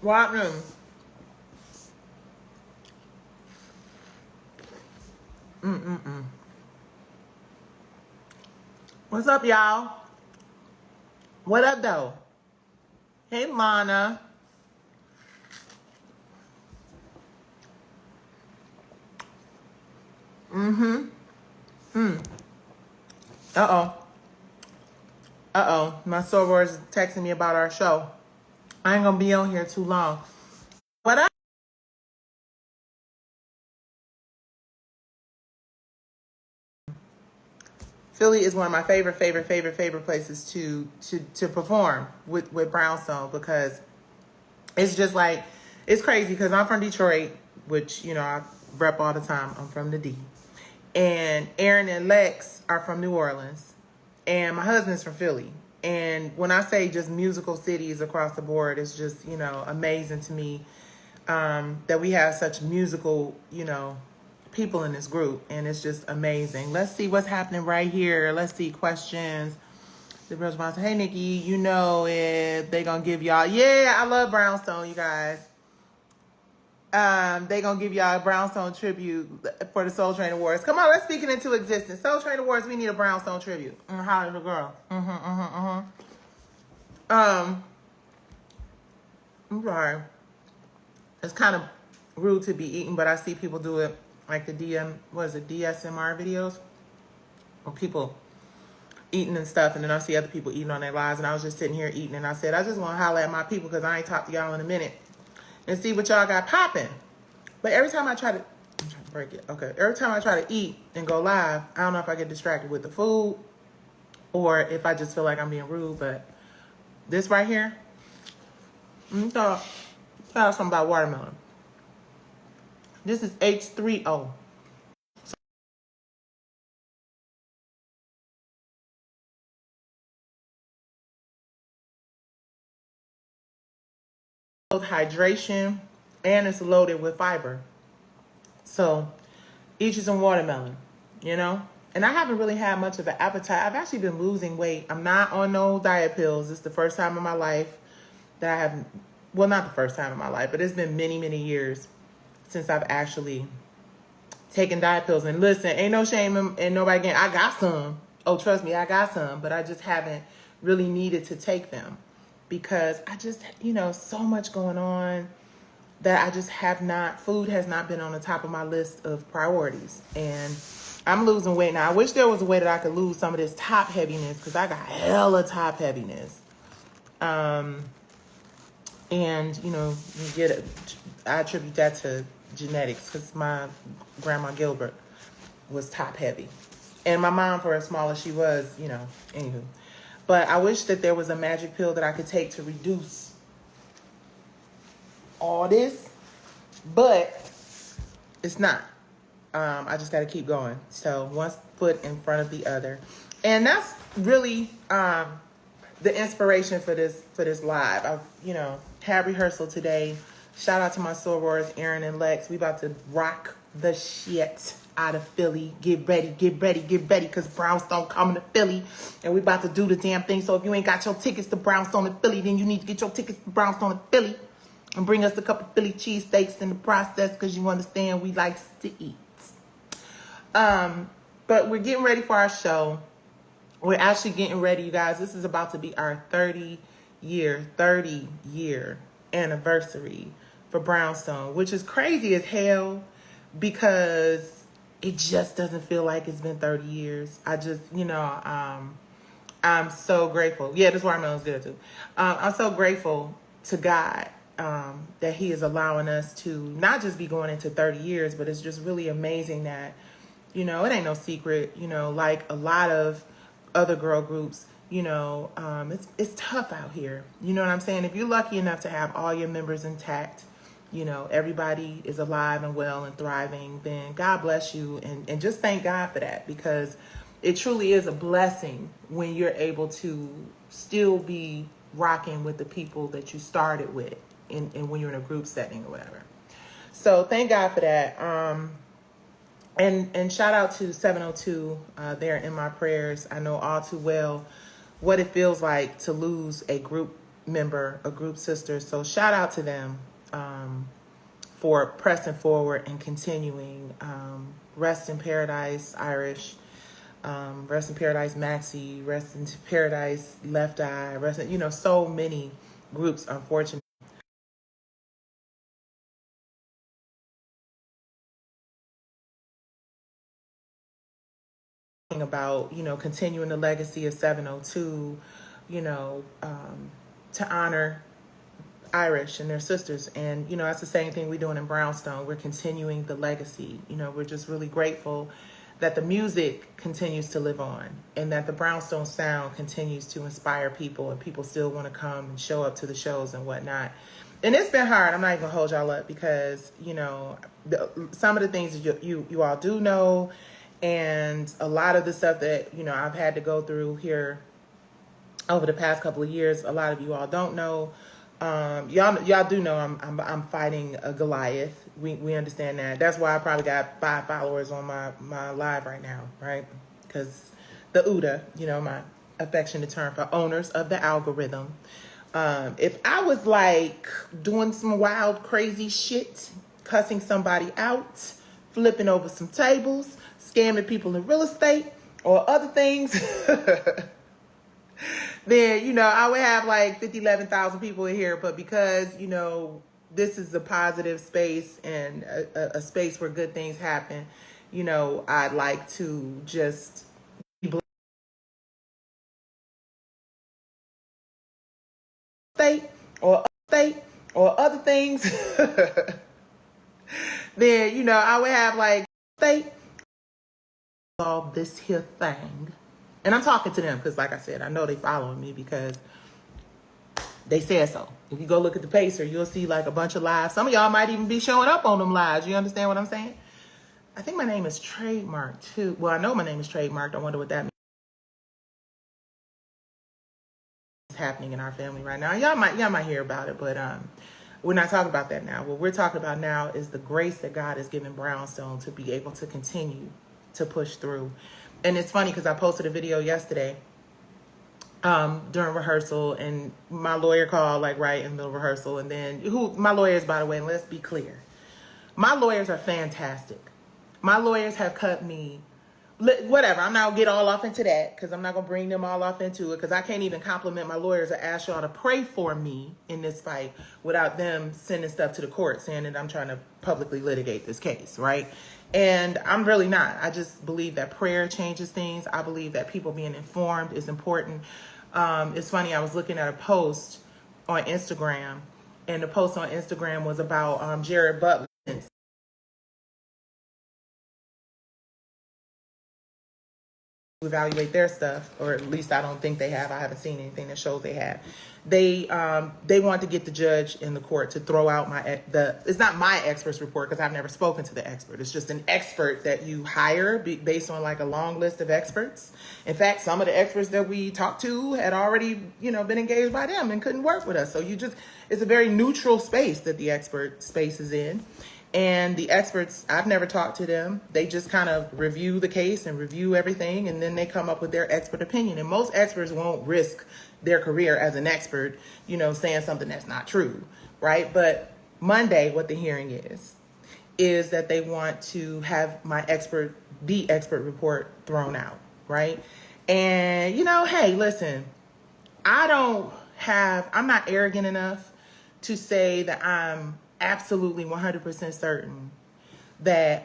What happened? What's up, y'all? What up, though? Hey, Mana. Uh-oh. Uh-oh. My soror is texting me about our show. I ain't gonna be on here too long. What up? Philly is one of my favorite places to perform with Brownstone, because it's just like, it's crazy because I'm from Detroit, which, you know, I rep all the time. I'm from the D. And Aaron and Lex are from New Orleans. And my husband's from Philly. And when I say just musical cities across the board, it's just, you know, amazing to me that we have such musical, you know, people in this group. And it's just amazing. Let's see what's happening right here. Let's see questions. The girls want to say, hey, Nicci, you know if they going to give y'all. Yeah, I love Brownstone, you guys. They gonna give y'all a Brownstone tribute for the Soul Train Awards. Come on, let's speak it into existence. Soul Train Awards, we need a Brownstone tribute. Holler the girl. I'm sorry. It's kind of rude to be eating, but I see people do it like the DSMR videos, or people eating and stuff, and then I see other people eating on their lives, and I was just sitting here eating, and I said, I just want to holler at my people because I ain't talked to y'all in a minute and see what y'all got popping. But every time I try to, I'm trying to break it. Okay. Every time I try to eat and go live, I don't know if I get distracted with the food or if I just feel like I'm being rude. But this right here, thought something about watermelon. This is H3O. Both hydration and it's loaded with fiber. So eat you some watermelon, you know? And I haven't really had much of an appetite. I've actually been losing weight. I'm not on no diet pills. It's the first time in my life that I have, well, not the first time in my life, but it's been many, many years since I've actually taken diet pills. And listen, ain't no shame in nobody getting, I got some. Oh, trust me, I got some, but I just haven't really needed to take them because I just, you know, so much going on that I just have not, food has not been on the top of my list of priorities. And I'm losing weight now. I wish there was a way that I could lose some of this top heaviness because I got hella top heaviness. And, you know, I attribute that to genetics because my grandma Gilbert was top heavy. And my mom, for as small as she was, you know, anywho. But I wish that there was a magic pill that I could take to reduce all this, but it's not. I just got to keep going. So one foot in front of the other. And that's really the inspiration for this live. I, you know, had rehearsal today. Shout out to my sorors, Aaron and Lex. We about to rock the shit out of Philly. Get ready, because Brownstone coming to Philly. And we about to do the damn thing. So if you ain't got your tickets to Brownstone in Philly, then you need to get your tickets to Brownstone in Philly. And bring us a couple Philly cheesesteaks in the process because you understand we like to eat. But we're getting ready for our show. We're actually getting ready, you guys. This is about to be our 30-year anniversary for Brownstone, which is crazy as hell because it just doesn't feel like it's been 30 years. I just, you know, I'm so grateful. Yeah, this watermelon's good too. I'm so grateful to God that he is allowing us to not just be going into 30 years, but it's just really amazing that, you know, it ain't no secret, you know, like a lot of other girl groups, you know, it's tough out here. You know what I'm saying? If you're lucky enough to have all your members intact, you know, everybody is alive and well and thriving, then God bless you. And just thank God for that, because it truly is a blessing when you're able to still be rocking with the people that you started with and when you're in a group setting or whatever. So thank God for that. And shout out to 702. They're in my prayers. I know all too well what it feels like to lose a group member, a group sister. So shout out to them for pressing forward and continuing. Rest in Paradise Irish, Rest in Paradise Maxie, Rest in Paradise Left Eye, so many groups, unfortunately. About, continuing the legacy of 702, to honor Irish and their sisters. And, that's the same thing we're doing in Brownstone. We're continuing the legacy. We're just really grateful that the music continues to live on and that the Brownstone sound continues to inspire people and people still want to come and show up to the shows and whatnot. And it's been hard. I'm not even gonna hold y'all up because, some of the things that you all do know, and a lot of the stuff that, I've had to go through here over the past couple of years, a lot of you all don't know. Y'all do know I'm fighting a Goliath. We understand that. That's why I probably got 5 followers on my live right now, right? Because the UDA, my affectionate term for owners of the algorithm. If I was like doing some wild, crazy shit, cussing somebody out, flipping over some tables, scamming people in real estate or other things, then, I would have like 50, 11,000 people in here. But because, this is a positive space and a space where good things happen, I'd like to just state or other things. Then, I would have like state all this here thing. And I'm talking to them because, like I said, I know they following me because they said so. If you go look at the Pacer, you'll see like a bunch of lives. Some of y'all might even be showing up on them lives. You understand what I'm saying? I think my name is trademarked too. Well, I know my name is trademarked. I wonder what that means. It's happening in our family right now. Y'all might hear about it, but we're not talking about that now. What we're talking about now is the grace that God has given Brownstone to be able to continue to push through. And it's funny because I posted a video yesterday during rehearsal, and my lawyer called like right in the middle of rehearsal. And then my lawyers, by the way, and let's be clear, my lawyers are fantastic. My lawyers have cut me, whatever. I'm not gonna get all off into that because I'm not gonna bring them all off into it because I can't even compliment my lawyers or ask y'all to pray for me in this fight without them sending stuff to the court saying that I'm trying to publicly litigate this case, right? And I'm really not. I just believe that prayer changes things. I believe that people being informed is important. It's funny, I was looking at a post on Instagram, and the post on Instagram was about Jared Butler. Evaluate their stuff, or at least I don't think they have. I haven't seen anything that shows they have. They want to get the judge in the court to throw out it's not my expert's report because I've never spoken to the expert. It's just an expert that you hire based on like a long list of experts. In fact, some of the experts that we talked to had already, been engaged by them and couldn't work with us. So it's a very neutral space that the expert space is in. And the experts, I've never talked to them. They just kind of review the case and review everything, and then they come up with their expert opinion. And most experts won't risk their career as an expert, saying something that's not true, right? But Monday, what the hearing is that they want to have the expert report thrown out, right? And, hey, listen, I'm not arrogant enough to say that I'm absolutely 100% certain that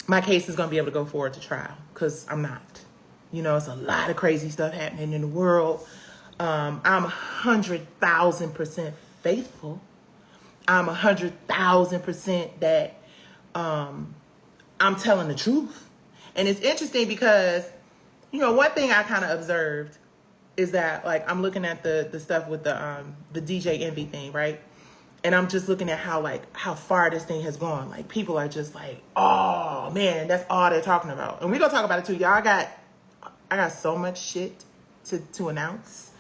my case is going to be able to go forward to trial, because I'm not. It's a lot of crazy stuff happening in the world. I'm 100,000% faithful. I'm 100,000% that I'm telling the truth. And it's interesting because, one thing I kind of observed is that, like, I'm looking at the stuff with the DJ Envy thing, right? And I'm just looking at how far this thing has gone. Like, people are just like, oh man, that's all they're talking about. And we're gonna talk about it too. Y'all, I got so much shit to announce.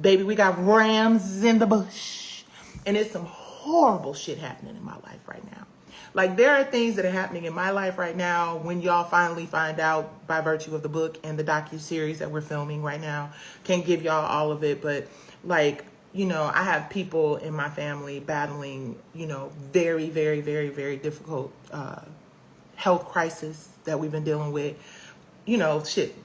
Baby, we got rams in the bush. And it's some horrible shit happening in my life right now. Like, there are things that are happening in my life right now when y'all finally find out by virtue of the book and the docuseries that we're filming right now. Can't give y'all all of it, but Like, you know, I have people in my family battling, you know, very, very, very, very difficult health crisis that we've been dealing with. You know, shit.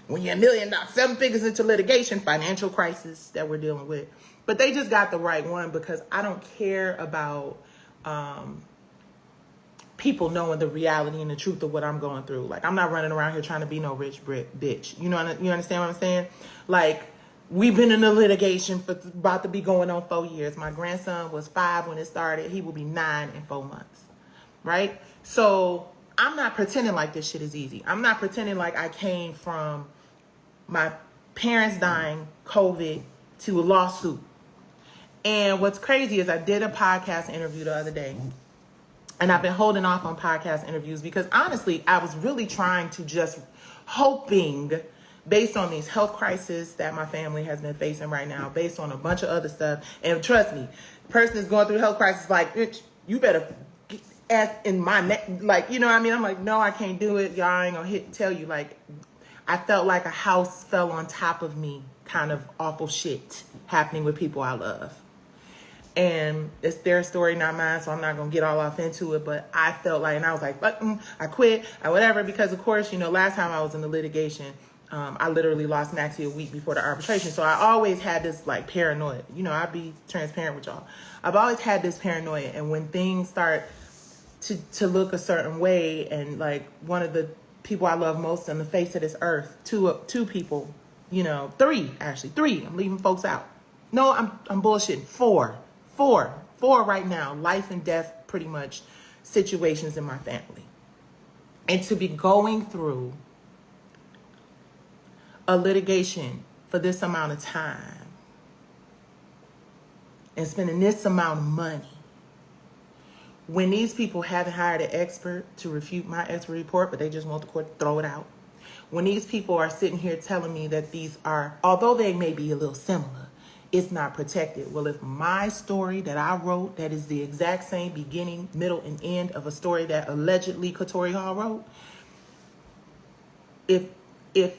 When you're $1 million, 7 figures into litigation, financial crisis that we're dealing with. But they just got the right one, because I don't care about people knowing the reality and the truth of what I'm going through. Like, I'm not running around here trying to be no rich bitch. You know, you understand what I'm saying? Like, we've been in the litigation for about to be going on 4 years. My grandson was 5 when it started. He will be 9 in 4 months, right? So I'm not pretending like this shit is easy. I'm not pretending like I came from my parents dying, COVID, to a lawsuit. And what's crazy is I did a podcast interview the other day. And I've been holding off on podcast interviews because honestly, I was really trying to just hoping, based on these health crises that my family has been facing right now, based on a bunch of other stuff. And trust me, the person is going through health crisis, like, bitch, you better ask in my neck. Like, you know what I mean? I'm like, no, I can't do it. Y'all ain't gonna tell you. Like, I felt like a house fell on top of me, kind of awful shit happening with people I love. And it's their story, not mine, so I'm not going to get all off into it. But I felt like, and I was like, I quit, or whatever. Because, of course, you know, last time I was in the litigation, I literally lost Maxie a week before the arbitration. So I always had this, like, paranoia. You know, I'll be transparent with y'all. I've always had this paranoia. And when things start to look a certain way, and, like, one of the people I love most on the face of this earth, two people, you know, three, I'm leaving folks out. No, I'm bullshitting. Four right now, life and death, pretty much, situations in my family. And to be going through a litigation for this amount of time and spending this amount of money, when these people haven't hired an expert to refute my expert report, but they just want the court to throw it out. When these people are sitting here telling me that these are, although they may be a little similar, it's not protected. Well, if my story that I wrote, that is the exact same beginning, middle, and end of a story that allegedly Katori Hall wrote, if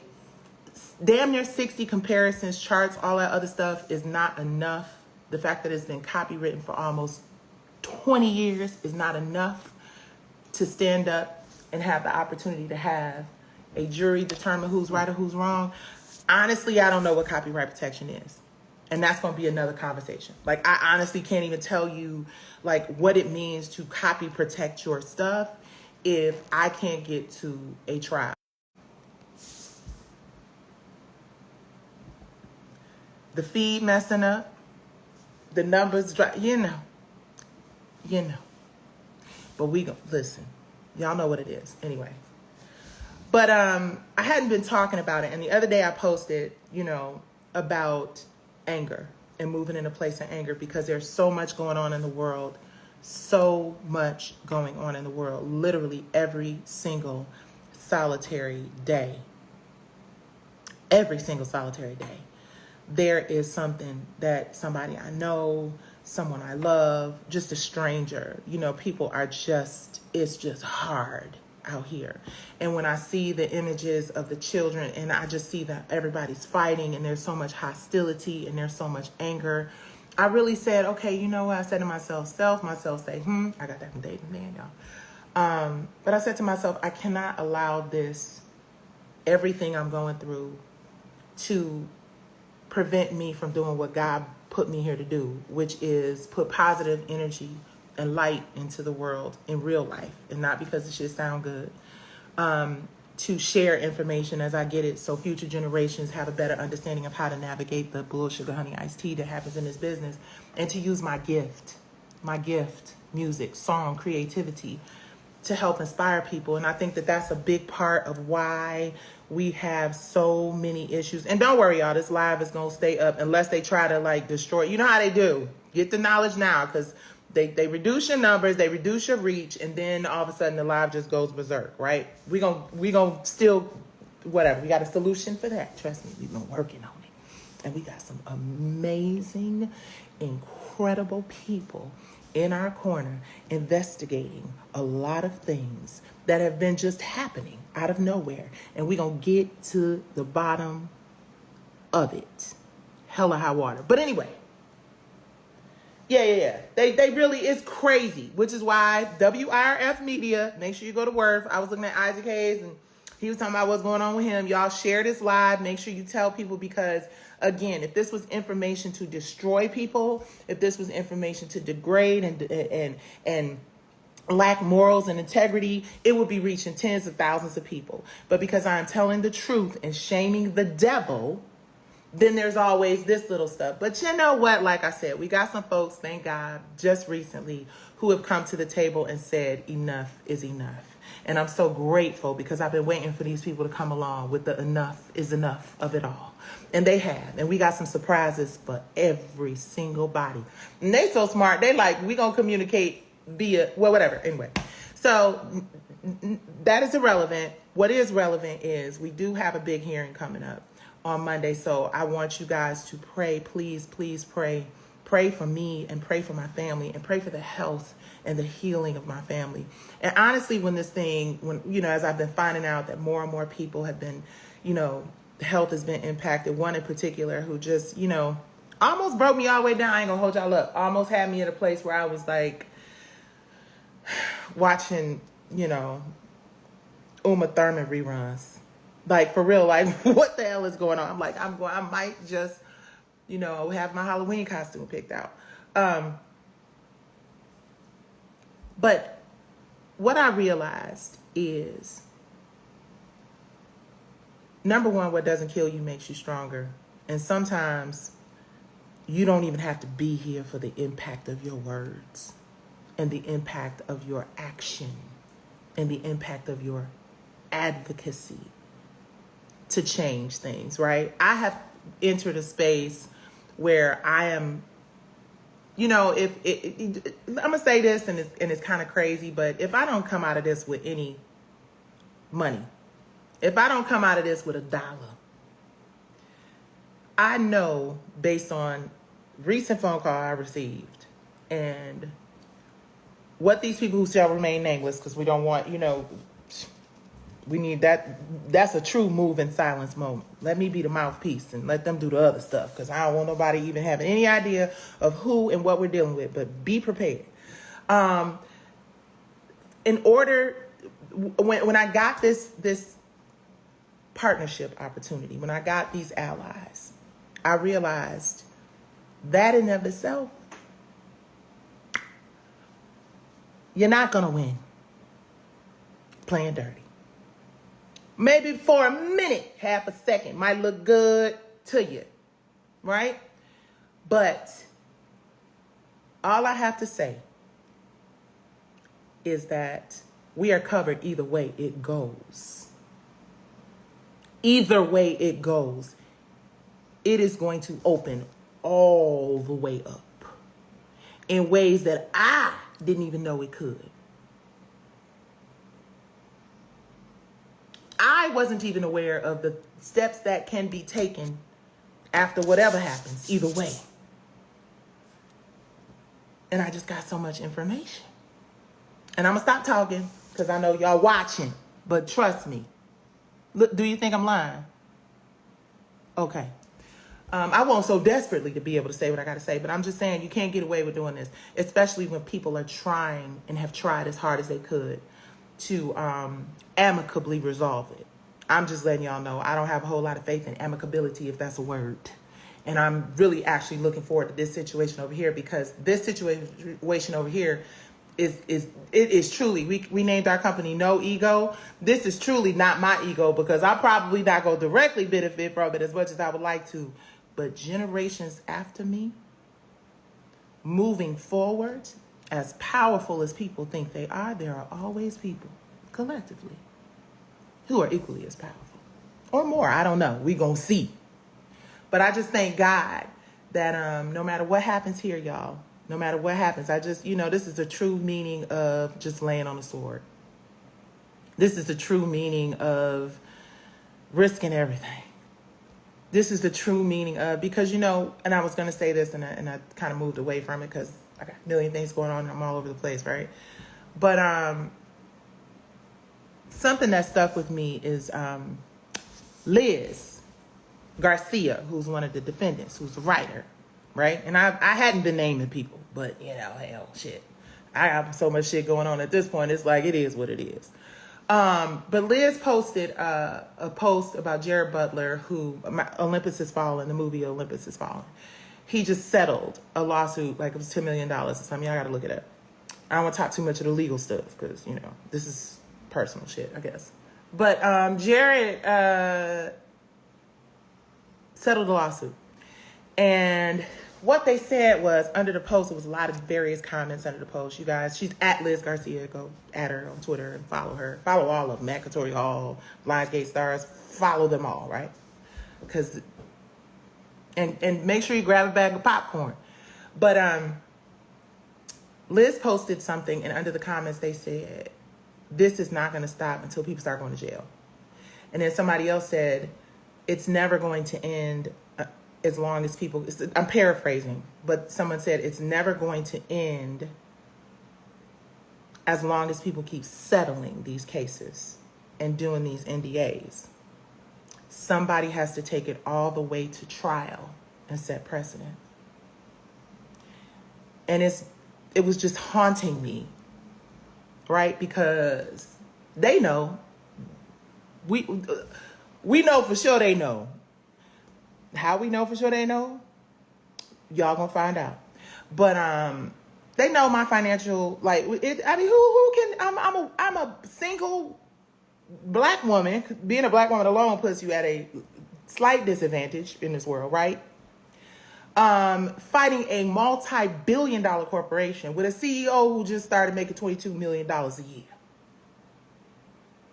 damn near 60 comparisons, charts, all that other stuff is not enough, the fact that it's been copywritten for almost 20 years is not enough to stand up and have the opportunity to have a jury determine who's right or who's wrong. Honestly, I don't know what copyright protection is. And that's going to be another conversation. Like, I honestly can't even tell you, like, what it means to copy protect your stuff if I can't get to a trial. The feed messing up, the numbers drop, you know. But we go, listen, y'all know what it is anyway. But I hadn't been talking about it. And the other day I posted, you know, about anger and moving in a place of anger, because there's so much going on in the world, literally every single solitary day, there is something that somebody I know, someone I love, just a stranger, you know, people are just, it's just hard out here. And when I see the images of the children and I just see that everybody's fighting and there's so much hostility and there's so much anger, I really said, okay, you know what? I said to myself say, I got that from David Man, y'all. But I said to myself, I cannot allow this, everything I'm going through, to prevent me from doing what God put me here to do, which is put positive energy and light into the world in real life, and not because it should sound good, to share information as I get it, so future generations have a better understanding of how to navigate the bull sugar honey iced tea that happens in this business, and to use my gift, music, song, creativity, to help inspire people. And I think that that's a big part of why we have so many issues. And don't worry, y'all, this live is gonna stay up unless they try to, like, destroy. You know how they do. Get the knowledge now, because they reduce your numbers, they reduce your reach, and then all of a sudden the live just goes berserk, right? We gonna still, whatever. We got a solution for that. Trust me, we've been working on it. And we got some amazing, incredible people in our corner investigating a lot of things that have been just happening out of nowhere. And we're going to get to the bottom of it. hell or high water. But anyway, yeah. They really, it's crazy, which is why WIRF Media, make sure you go to Worth. I was looking at Isaac Hayes and he was talking about what's going on with him. Y'all share this live. Make sure you tell people because, again, if this was information to destroy people, if this was information to degrade and lack morals and integrity, it would be reaching tens of thousands of people. But because I'm telling the truth and shaming the devil, then there's always this little stuff. But you know what? Like I said, we got some folks, thank God, just recently who have come to the table and said enough is enough. And I'm so grateful because I've been waiting for these people to come along with the enough is enough of it all. And they have. And we got some surprises for every single body. And they so smart. They like, we going to communicate via, well, whatever. Anyway, so that is irrelevant. What is relevant is we do have a big hearing coming up on Monday. So I want you guys to pray, please pray. Pray for me and pray for my family and pray for the health and the healing of my family. And honestly, when this thing, as I've been finding out that more and more people have been, health has been impacted. One in particular who just, almost broke me all the way down. I ain't gonna hold y'all up. Almost had me at a place where I was like watching, Uma Thurman reruns. Like for real, like what the hell is going on? I'm like, I might just, have my Halloween costume picked out. But what I realized is, number one, what doesn't kill you makes you stronger. And sometimes you don't even have to be here for the impact of your words and the impact of your action and the impact of your advocacy to change things, right? I have entered a space where I am, I'm gonna say this and it's kind of crazy, but if I don't come out of this with any money, if I don't come out of this with $1, I know based on recent phone call I received and what these people who shall remain nameless, because we don't want, we need that. That's a true move in silence moment. Let me be the mouthpiece and let them do the other stuff because I don't want nobody even having any idea of who and what we're dealing with, but be prepared. In order, when I got this partnership opportunity, when I got these allies, I realized that in of itself, you're not going to win playing dirty. Maybe for a minute, half a second might look good to you, right? But all I have to say is that we are covered either way it goes. Either way it goes, it is going to open all the way up in ways that I didn't even know it could. I wasn't even aware of the steps that can be taken after whatever happens, either way. And I just got so much information. And I'm going to stop talking because I know y'all watching, but trust me. Look, do you think I'm lying? Okay. I want so desperately to be able to say what I got to say, but I'm just saying you can't get away with doing this, especially when people are trying and have tried as hard as they could to amicably resolve it. I'm just letting y'all know I don't have a whole lot of faith in amicability, if that's a word. And I'm really actually looking forward to this situation over here because this situation over here is truly, we named our company No Ego. This is truly not my ego because I probably not go directly benefit from it as much as I would like to. But generations after me, moving forward, as powerful as people think they are, there are always people collectively who are equally as powerful or more. I don't know. We gonna see. But I just thank God that no matter what happens here, y'all, no matter what happens, I just, this is the true meaning of just laying on the sword. This is the true meaning of risking everything. This is the true meaning of, because, and I was going to say this and I kind of moved away from it because I got a million things going on and I'm all over the place, right? But something that stuck with me is Liz. Garcia, who's one of the defendants, who's a writer, right? And I hadn't been naming people, but hell, shit. I have so much shit going on at this point. It's like, it is what it is. But Liz posted a post about Jared Butler, who Olympus Has Fallen, the movie Olympus Has Fallen. He just settled a lawsuit, like it was $10 million or something. Y'all got to look it up. I don't want to talk too much of the legal stuff because, this is personal shit, I guess. But Jared settled the lawsuit. And what they said was, under the post, there was a lot of various comments under the post. You guys, she's at Liz Garcia. Go at her on Twitter and follow her. Follow all of them. At Katori Hall, Lionsgate Stars. Follow them all, right? Because... And make sure you grab a bag of popcorn. But Liz posted something, and under the comments they said, this is not going to stop until people start going to jail. And then somebody else said, it's never going to end as long as people... I'm paraphrasing, but someone said it's never going to end as long as people keep settling these cases and doing these NDAs. Somebody has to take it all the way to trial and set precedent. And it was just haunting me, right? Because they know, we know for sure they know. How we know for sure they know? Y'all gonna find out. But they know my financial, like, who can? I'm a single Black woman. Being a Black woman alone puts you at a slight disadvantage in this world, right? Fighting a multi-billion-dollar corporation with a CEO who just started making $22 million a year.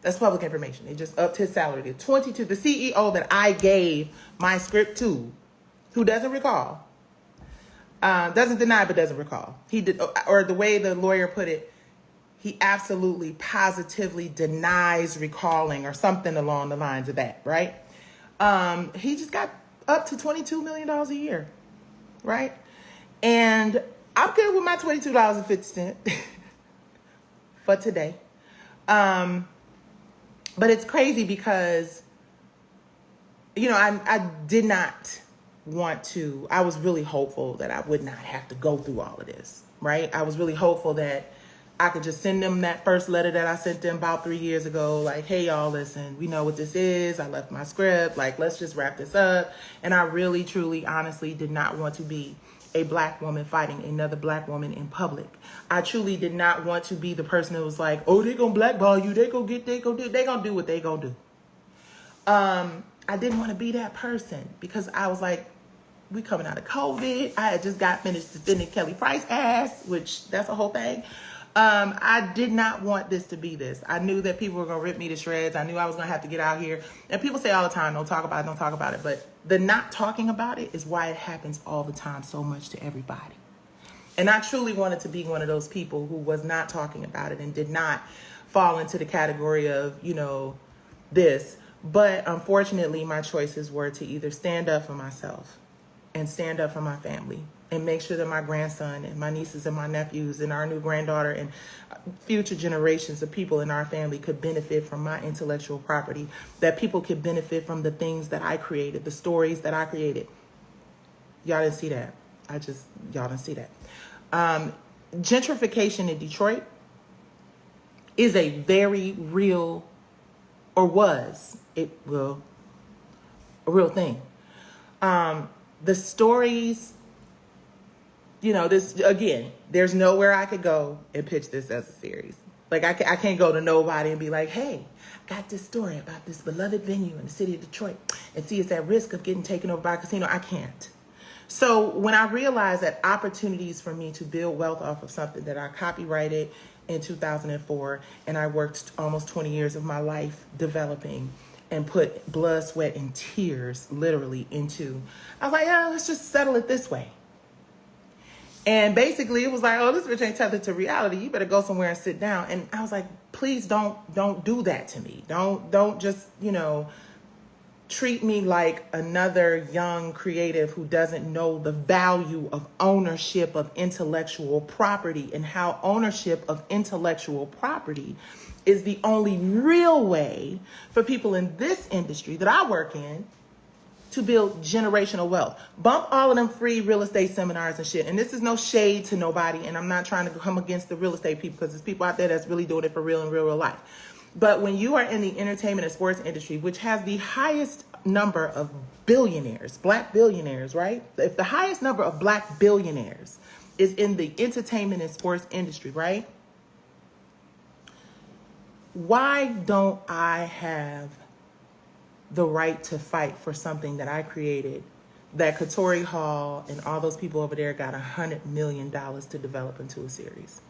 That's public information. They just upped his salary to 22. The CEO that I gave my script to, who doesn't recall, doesn't deny but doesn't recall. He did, or the way the lawyer put it, he absolutely positively denies recalling, or something along the lines of that, right? He just got up to $22 million a year, right? And I'm good with my $22.50 for today. But it's crazy because, I did not want to, I was really hopeful that I would not have to go through all of this, right? I was really hopeful that I could just send them that first letter that I sent them about 3 years ago. Like, hey, y'all, listen, we know what this is. I left my script. Like, let's just wrap this up. And I really, truly, honestly did not want to be a Black woman fighting another Black woman in public. I truly did not want to be the person that was like, oh, they gonna blackball you. They gonna do what they gonna do. I didn't want to be that person because I was like, we coming out of COVID. I had just got finished defending Kelly Price ass, which that's a whole thing. I did not want this to be this. I knew that people were going to rip me to shreds. I knew I was going to have to get out here. And people say all the time, don't talk about it. But the not talking about it is why it happens all the time so much to everybody. And I truly wanted to be one of those people who was not talking about it and did not fall into the category of, this. But unfortunately, my choices were to either stand up for myself and stand up for my family and make sure that my grandson and my nieces and my nephews and our new granddaughter and future generations of people in our family could benefit from my intellectual property, that people could benefit from the things that I created, the stories that I created. Y'all didn't see that. Y'all didn't see that. Gentrification in Detroit is a very real, or was, a real thing. The stories, this, again, there's nowhere I could go and pitch this as a series. Like, I can't go to nobody and be like, hey, I got this story about this beloved venue in the city of Detroit and see it's at risk of getting taken over by a casino. I can't. So when I realized that opportunities for me to build wealth off of something that I copyrighted in 2004, and I worked almost 20 years of my life developing and put blood, sweat, and tears literally into, I was like, let's just settle it this way. And basically it was like, oh, this bitch ain't tethered to reality. You better go somewhere and sit down. And I was like, please don't do that to me. Don't just, treat me like another young creative who doesn't know the value of ownership of intellectual property and how ownership of intellectual property is the only real way for people in this industry that I work in to build generational wealth. Bump all of them free real estate seminars and shit. And this is no shade to nobody. And I'm not trying to come against the real estate people, because there's people out there that's really doing it for real in real life. But when you are in the entertainment and sports industry, which has the highest number of billionaires, black billionaires, right? If the highest number of black billionaires is in the entertainment and sports industry, right? Why don't I have the right to fight for something that I created, that Katori Hall and all those people over there got $100 million to develop into a series?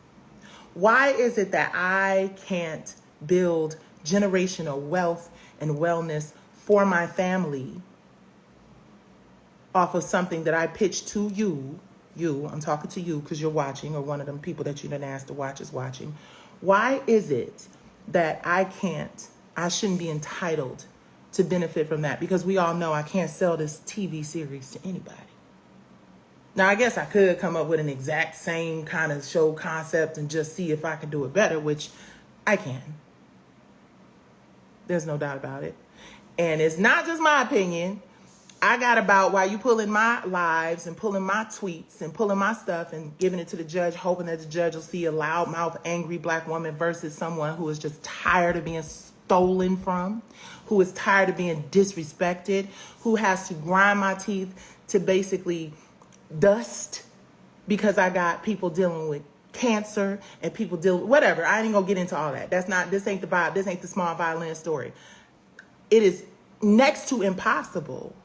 Why is it that I can't build generational wealth and wellness for my family off of something that I pitched to you? I'm talking to you because you're watching, or one of them people that you didn't ask to watch is watching. Why is it that I shouldn't be entitled to benefit from that? Because we all know I can't sell this TV series to anybody. Now, I guess I could come up with an exact same kind of show concept and just see if I can do it better, which I can. There's no doubt about it. And it's not just my opinion. I got about why you pulling my lives and pulling my tweets and pulling my stuff and giving it to the judge, hoping that the judge will see a loudmouth, angry black woman versus someone who is just tired of being stolen from, who is tired of being disrespected, who has to grind my teeth to basically dust because I got people dealing with cancer and people dealing, whatever. I ain't gonna get into all that. This ain't the small violin story. It is next to impossible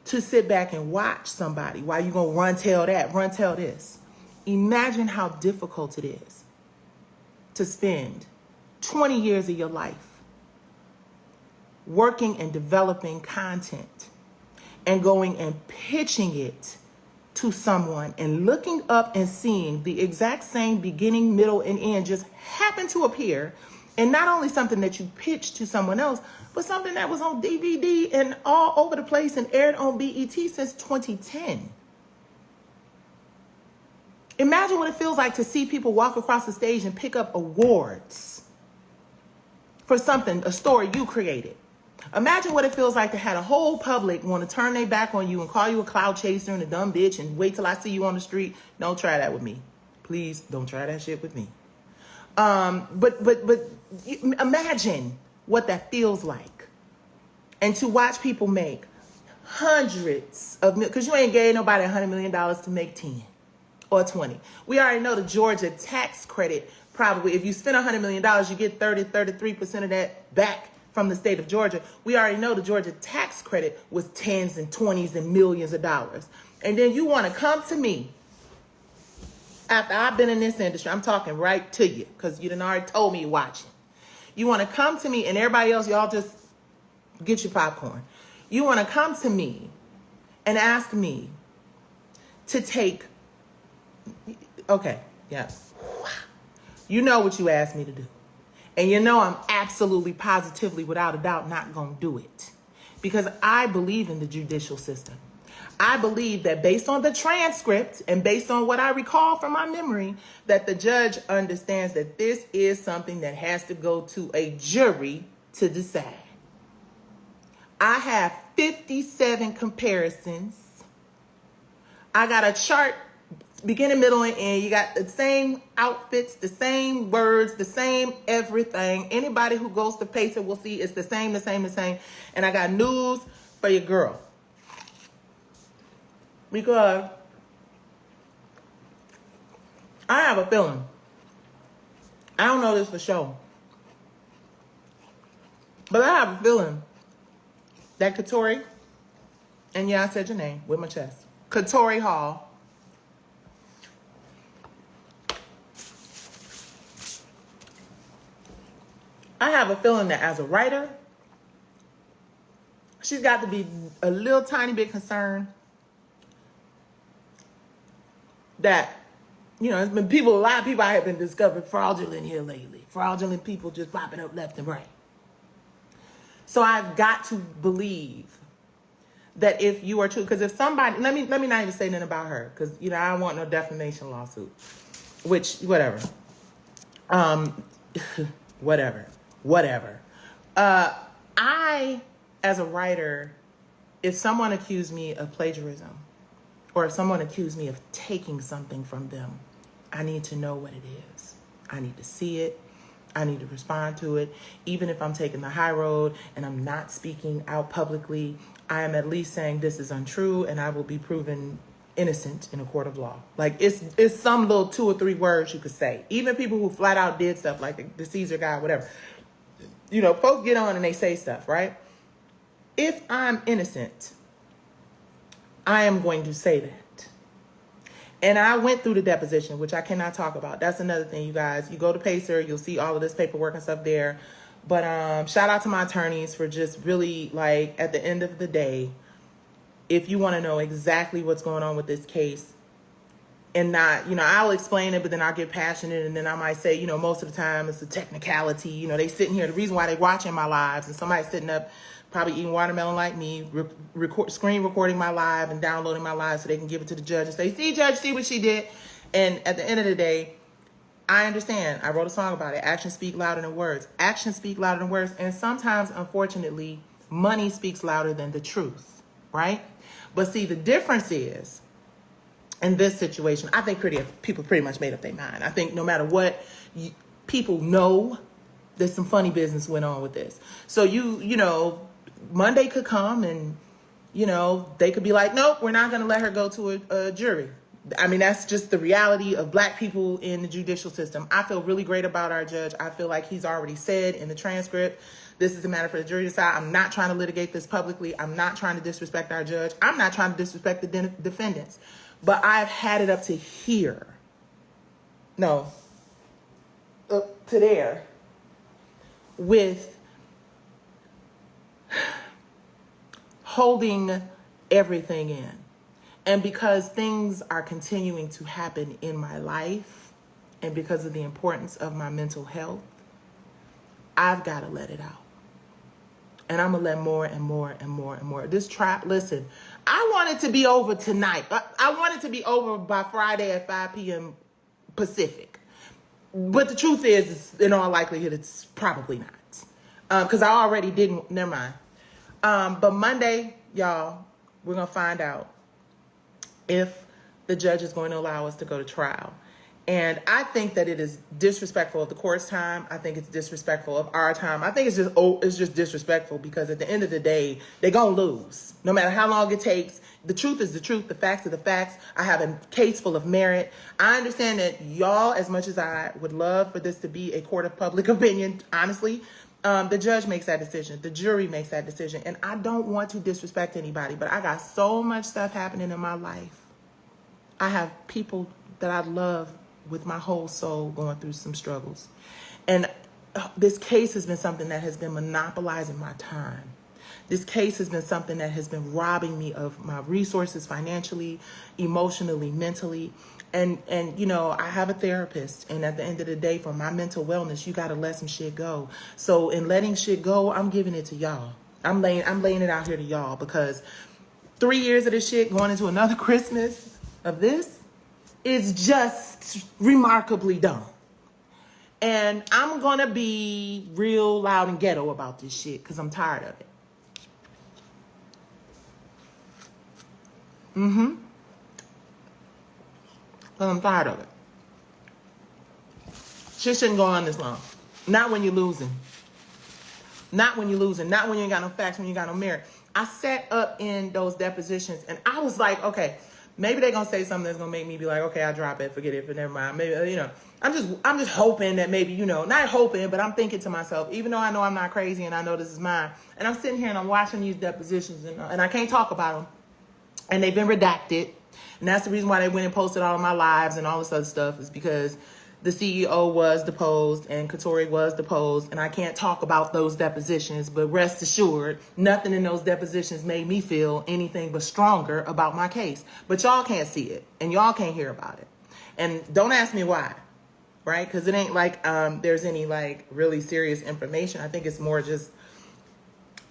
to sit back and watch somebody while you gonna run tell that, run tell this. Imagine how difficult it is to spend 20 years of your life working and developing content and going and pitching it to someone and looking up and seeing the exact same beginning, middle, and end just happen to appear. And not only something that you pitched to someone else, but something that was on DVD and all over the place and aired on BET since 2010. Imagine what it feels like to see people walk across the stage and pick up awards for something, a story you created. Imagine what it feels like to have a whole public want to turn their back on you and call you a cloud chaser and a dumb bitch and wait till I see you on the street. Don't try that with me. Please don't try that shit with me. But imagine what that feels like. And to watch people make hundreds of millions, because you ain't gave nobody $100 million to make 10 or 20. We already know the Georgia tax credit, probably if you spend $100 million, you get 33% of that back from the state of Georgia. We already know the Georgia tax credit was tens and 20s and millions of dollars. And then you want to come to me after I've been in this industry. I'm talking right to you because you done already told me you're watching. You want to come to me and everybody else, y'all just get your popcorn. You want to come to me and ask me to take, okay, yeah. You know what you asked me to do. And you know I'm absolutely, positively, without a doubt, not going to do it. Because I believe in the judicial system. I believe that based on the transcript and based on what I recall from my memory, that the judge understands that this is something that has to go to a jury to decide. I have 57 comparisons. I got a chart, beginning, middle, and end. You got the same outfits, the same words, the same everything. Anybody who goes to Pacer will see it's the same. And I got news for your girl. Because I have a feeling, I don't know this for sure, but I have a feeling that Katori, and yeah, I said your name with my chest, Katori Hall, I have a feeling that as a writer, she's got to be a little tiny bit concerned that, you know, it's been people, a lot of people I have been discovered fraudulent here lately. Fraudulent people just popping up left and right. So I've got to believe that if you are true, because if somebody, let me not even say nothing about her, because, you know, I don't want no defamation lawsuit, which, whatever. Whatever. I, as a writer, if someone accused me of plagiarism, or if someone accused me of taking something from them, I need to know what it is. I need to see it. I need to respond to it. Even if I'm taking the high road and I'm not speaking out publicly, I am at least saying this is untrue and I will be proven innocent in a court of law. Like it's some little 2 or 3 words you could say. Even people who flat out did stuff like the Caesar guy, whatever. You know, folks get on and they say stuff, right? If I'm innocent, I am going to say that. And I went through the deposition, which I cannot talk about. That's another thing, you guys. You go to Pacer, you'll see all of this paperwork and stuff there. But shout out to my attorneys for just really, like, at the end of the day, if you want to know exactly what's going on with this case, and not, you know, I'll explain it, but then I'll get passionate, and then I might say, you know, most of the time it's a technicality. You know, they sitting here, the reason why they watching my lives, and somebody's sitting up probably eating watermelon like me, screen recording my live and downloading my live so they can give it to the judge and say, see, judge, see what she did. And at the end of the day, I understand. I wrote a song about it. Actions speak louder than words. Actions speak louder than words. And sometimes, unfortunately, money speaks louder than the truth, right? But see, the difference is, in this situation, I think people pretty much made up their mind. I think no matter what, people know there's some funny business went on with this. So you know, Monday could come and, you know, they could be like, nope, we're not going to let her go to a jury. I mean, that's just the reality of Black people in the judicial system. I feel really great about our judge. I feel like he's already said in the transcript, this is a matter for the jury to decide. I'm not trying to litigate this publicly. I'm not trying to disrespect our judge. I'm not trying to disrespect the defendants. But I've had it up to here. No, up to there with holding everything in. And because things are continuing to happen in my life and because of the importance of my mental health, I've got to let it out. And I'm going to let more and more and more and more. This trial, listen, I want it to be over tonight. I want it to be over by Friday at 5 p.m. Pacific. But the truth is, in all likelihood, it's probably not. Because I already didn't, never mind. But Monday, y'all, we're going to find out if the judge is going to allow us to go to trial. And I think that it is disrespectful of the court's time. I think it's disrespectful of our time. I think it's just disrespectful because at the end of the day, they're going to lose. No matter how long it takes, the truth is the truth. The facts are the facts. I have a case full of merit. I understand that y'all, as much as I would love for this to be a court of public opinion, honestly, the judge makes that decision. The jury makes that decision. And I don't want to disrespect anybody, but I got so much stuff happening in my life. I have people that I love with my whole soul going through some struggles. And this case has been something that has been monopolizing my time. This case has been something that has been robbing me of my resources financially, emotionally, mentally. And you know, I have a therapist. And at the end of the day, for my mental wellness, you got to let some shit go. So in letting shit go, I'm giving it to y'all. I'm laying it out here to y'all because 3 years of this shit going into another Christmas of this is just remarkably dumb. And I'm going to be real loud and ghetto about this shit because I'm tired of it. Because I'm tired of it. Shit shouldn't go on this long. Not when you're losing. Not when you're losing. Not when you ain't got no facts, when you got no merit. I sat up in those depositions and I was like, okay, maybe they're going to say something that's going to make me be like, okay, I'll drop it, forget it, but never mind. Maybe, you know, I'm just hoping that maybe, you know, not hoping, but I'm thinking to myself, even though I know I'm not crazy and I know this is mine. And I'm sitting here and I'm watching these depositions and I can't talk about them. And they've been redacted. And that's the reason why they went and posted all of my lives and all this other stuff is because the CEO was deposed and Coprorate was deposed. And I can't talk about those depositions, but rest assured, nothing in those depositions made me feel anything but stronger about my case. But y'all can't see it and y'all can't hear about it. And don't ask me why, right? Because it ain't like there's any like really serious information. I think it's more just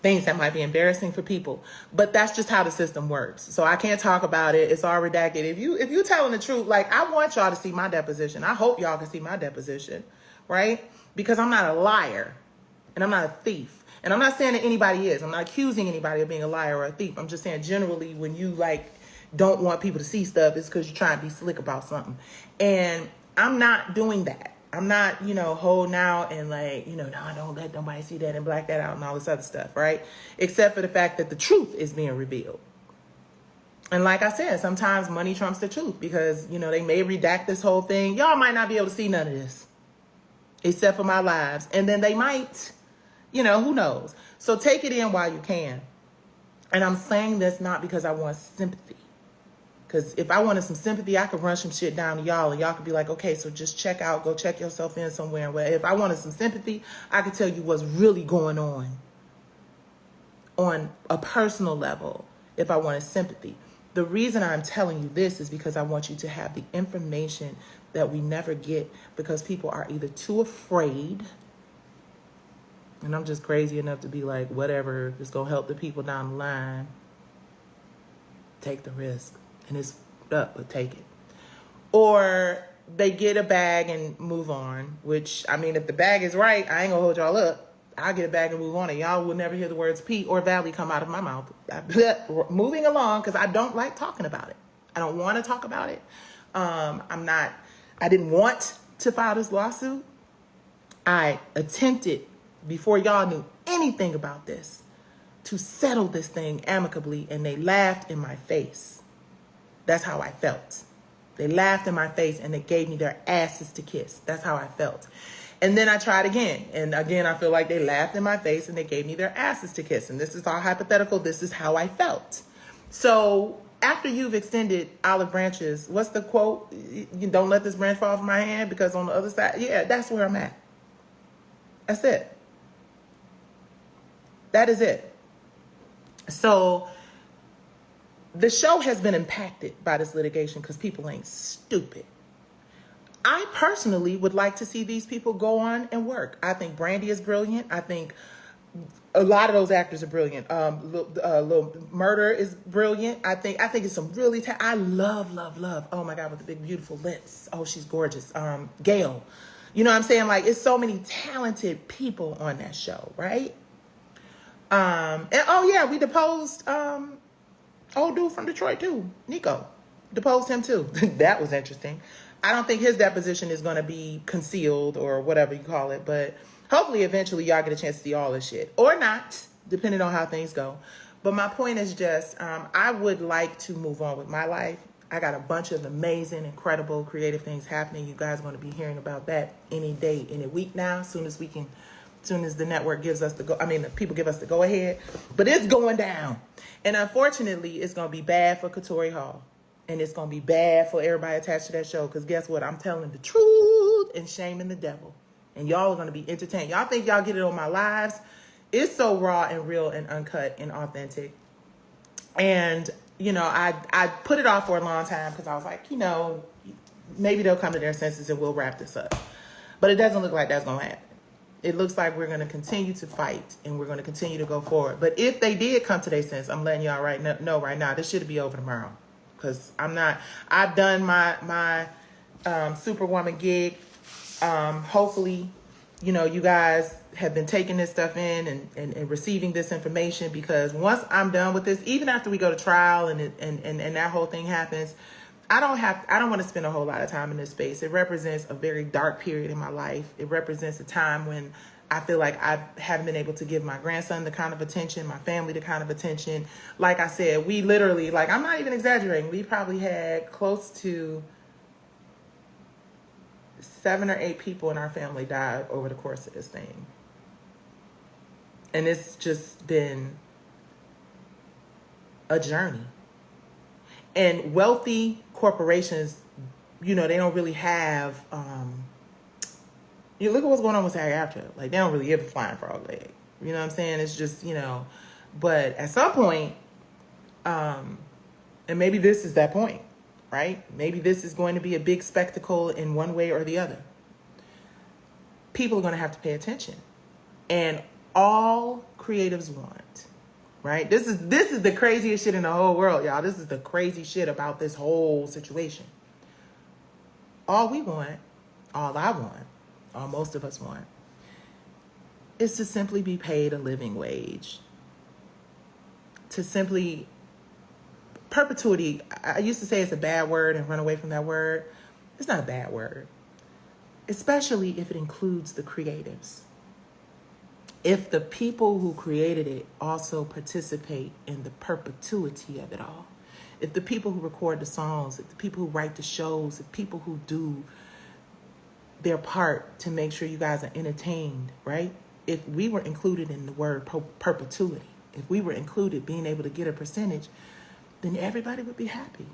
things that might be embarrassing for people, but that's just how the system works. So I can't talk about it. It's all redacted. If you telling the truth, like I want y'all to see my deposition. I hope y'all can see my deposition, right? Because I'm not a liar and I'm not a thief. And I'm not saying that anybody is. I'm not accusing anybody of being a liar or a thief. I'm just saying generally when you like don't want people to see stuff, it's because you're trying to be slick about something. And I'm not doing that. I'm not, holding out and like, no, don't let nobody see that and black that out and all this other stuff, right? Except for the fact that the truth is being revealed. And like I said, sometimes money trumps the truth because, they may redact this whole thing. Y'all might not be able to see none of this except for my lives. And then they might, who knows? So take it in while you can. And I'm saying this not because I want sympathy. Because if I wanted some sympathy, I could run some shit down to y'all and y'all could be like, okay, so just go check yourself in somewhere. Well, if I wanted some sympathy, I could tell you what's really going on a personal level if I wanted sympathy. The reason I'm telling you this is because I want you to have the information that we never get because people are either too afraid, and I'm just crazy enough to be like, whatever, it's going to help the people down the line. Take the risk. And it's up, but take it. Or they get a bag and move on, which, I mean, if the bag is right, I ain't going to hold y'all up. I'll get a bag and move on, and y'all will never hear the words P or Valley come out of my mouth. Moving along, because I don't like talking about it. I don't want to talk about it. I didn't want to file this lawsuit. I attempted, before y'all knew anything about this, to settle this thing amicably, and they laughed in my face. That's how I felt. They laughed in my face and they gave me their asses to kiss. That's how I felt. And then I tried again. And again, I feel like they laughed in my face and they gave me their asses to kiss. And this is all hypothetical. This is how I felt. So after you've extended olive branches, what's the quote? You don't let this branch fall from my hand because on the other side, yeah, that's where I'm at. That's it. That is it. So the show has been impacted by this litigation because people ain't stupid. I personally would like to see these people go on and work. I think Brandy is brilliant. I think a lot of those actors are brilliant. Lil Murder is brilliant. I think it's some really I love. Oh my God, with the big beautiful lips. Oh, she's gorgeous. Gail. You know what I'm saying? Like, it's so many talented people on that show, right? And oh yeah, we deposed old dude from Detroit too, Nico. Deposed him too. That was interesting. I don't think his deposition is going to be concealed or whatever you call it, but hopefully eventually y'all get a chance to see all this shit. Or not, depending on how things go. But my point is just, I would like to move on with my life. I got a bunch of amazing, incredible, creative things happening. You guys are going to be hearing about that any day, any week now, as soon as the network gives us the the people give us the go ahead. But it's going down. And unfortunately, it's going to be bad for Katori Hall. And it's going to be bad for everybody attached to that show. Because guess what? I'm telling the truth and shaming the devil. And y'all are going to be entertained. Y'all think y'all get it on my lives? It's so raw and real and uncut and authentic. And, I put it off for a long time because I was like, maybe they'll come to their senses and we'll wrap this up. But it doesn't look like that's going to happen. It looks like we're going to continue to fight and we're going to continue to go forward. But if they did come to their sense, I'm letting y'all know right now, this should be over tomorrow. Because I've done my Superwoman gig. Hopefully, you guys have been taking this stuff in and receiving this information, because once I'm done with this, even after we go to trial and that whole thing happens, I don't want to spend a whole lot of time in this space. It represents a very dark period in my life. It represents a time when I feel like I haven't been able to give my grandson the kind of attention, my family the kind of attention. Like I said, we literally, I'm not even exaggerating, we probably had close to 7 or 8 people in our family died over the course of this thing. And it's just been a journey. And wealthy corporations, they don't really have, look at what's going on with SAG-AFTRA. They don't really give a flying frog leg. You know what I'm saying? It's just, but at some point, and maybe this is that point, right? Maybe this is going to be a big spectacle in one way or the other. People are going to have to pay attention. And all creatives want, right? This is the craziest shit in the whole world, y'all. This is the crazy shit about this whole situation. All we want, all I want, all most of us want, is to simply be paid a living wage. To simply, perpetuity, I used to say it's a bad word and run away from that word. It's not a bad word, especially if it includes the creatives. If the people who created it also participate in the perpetuity of it all. If the people who record the songs, if the people who write the shows, if people who do their part to make sure you guys are entertained, right? If we were included in the word perpetuity, if we were included being able to get a percentage, then everybody would be happy.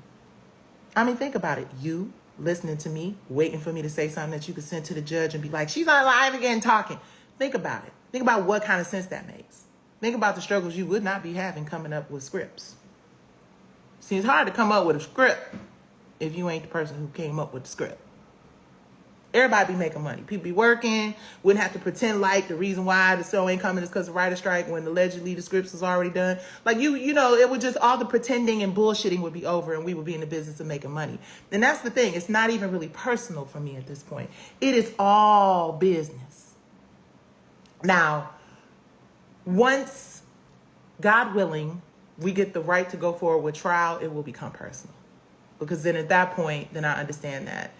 I mean, think about it. You listening to me, waiting for me to say something that you could send to the judge and be like, she's on live again talking. Think about it. Think about what kind of sense that makes. Think about the struggles you would not be having coming up with scripts. See, it's hard to come up with a script if you ain't the person who came up with the script. Everybody be making money. People be working. Wouldn't have to pretend like the reason why the show ain't coming is because of writer's strike when allegedly the scripts was already done. Like, you know, it would just, all the pretending and bullshitting would be over and we would be in the business of making money. And that's the thing. It's not even really personal for me at this point. It is all business. Now, once, God willing, we get the right to go forward with trial, it will become personal. Because then at that point, then I understand that.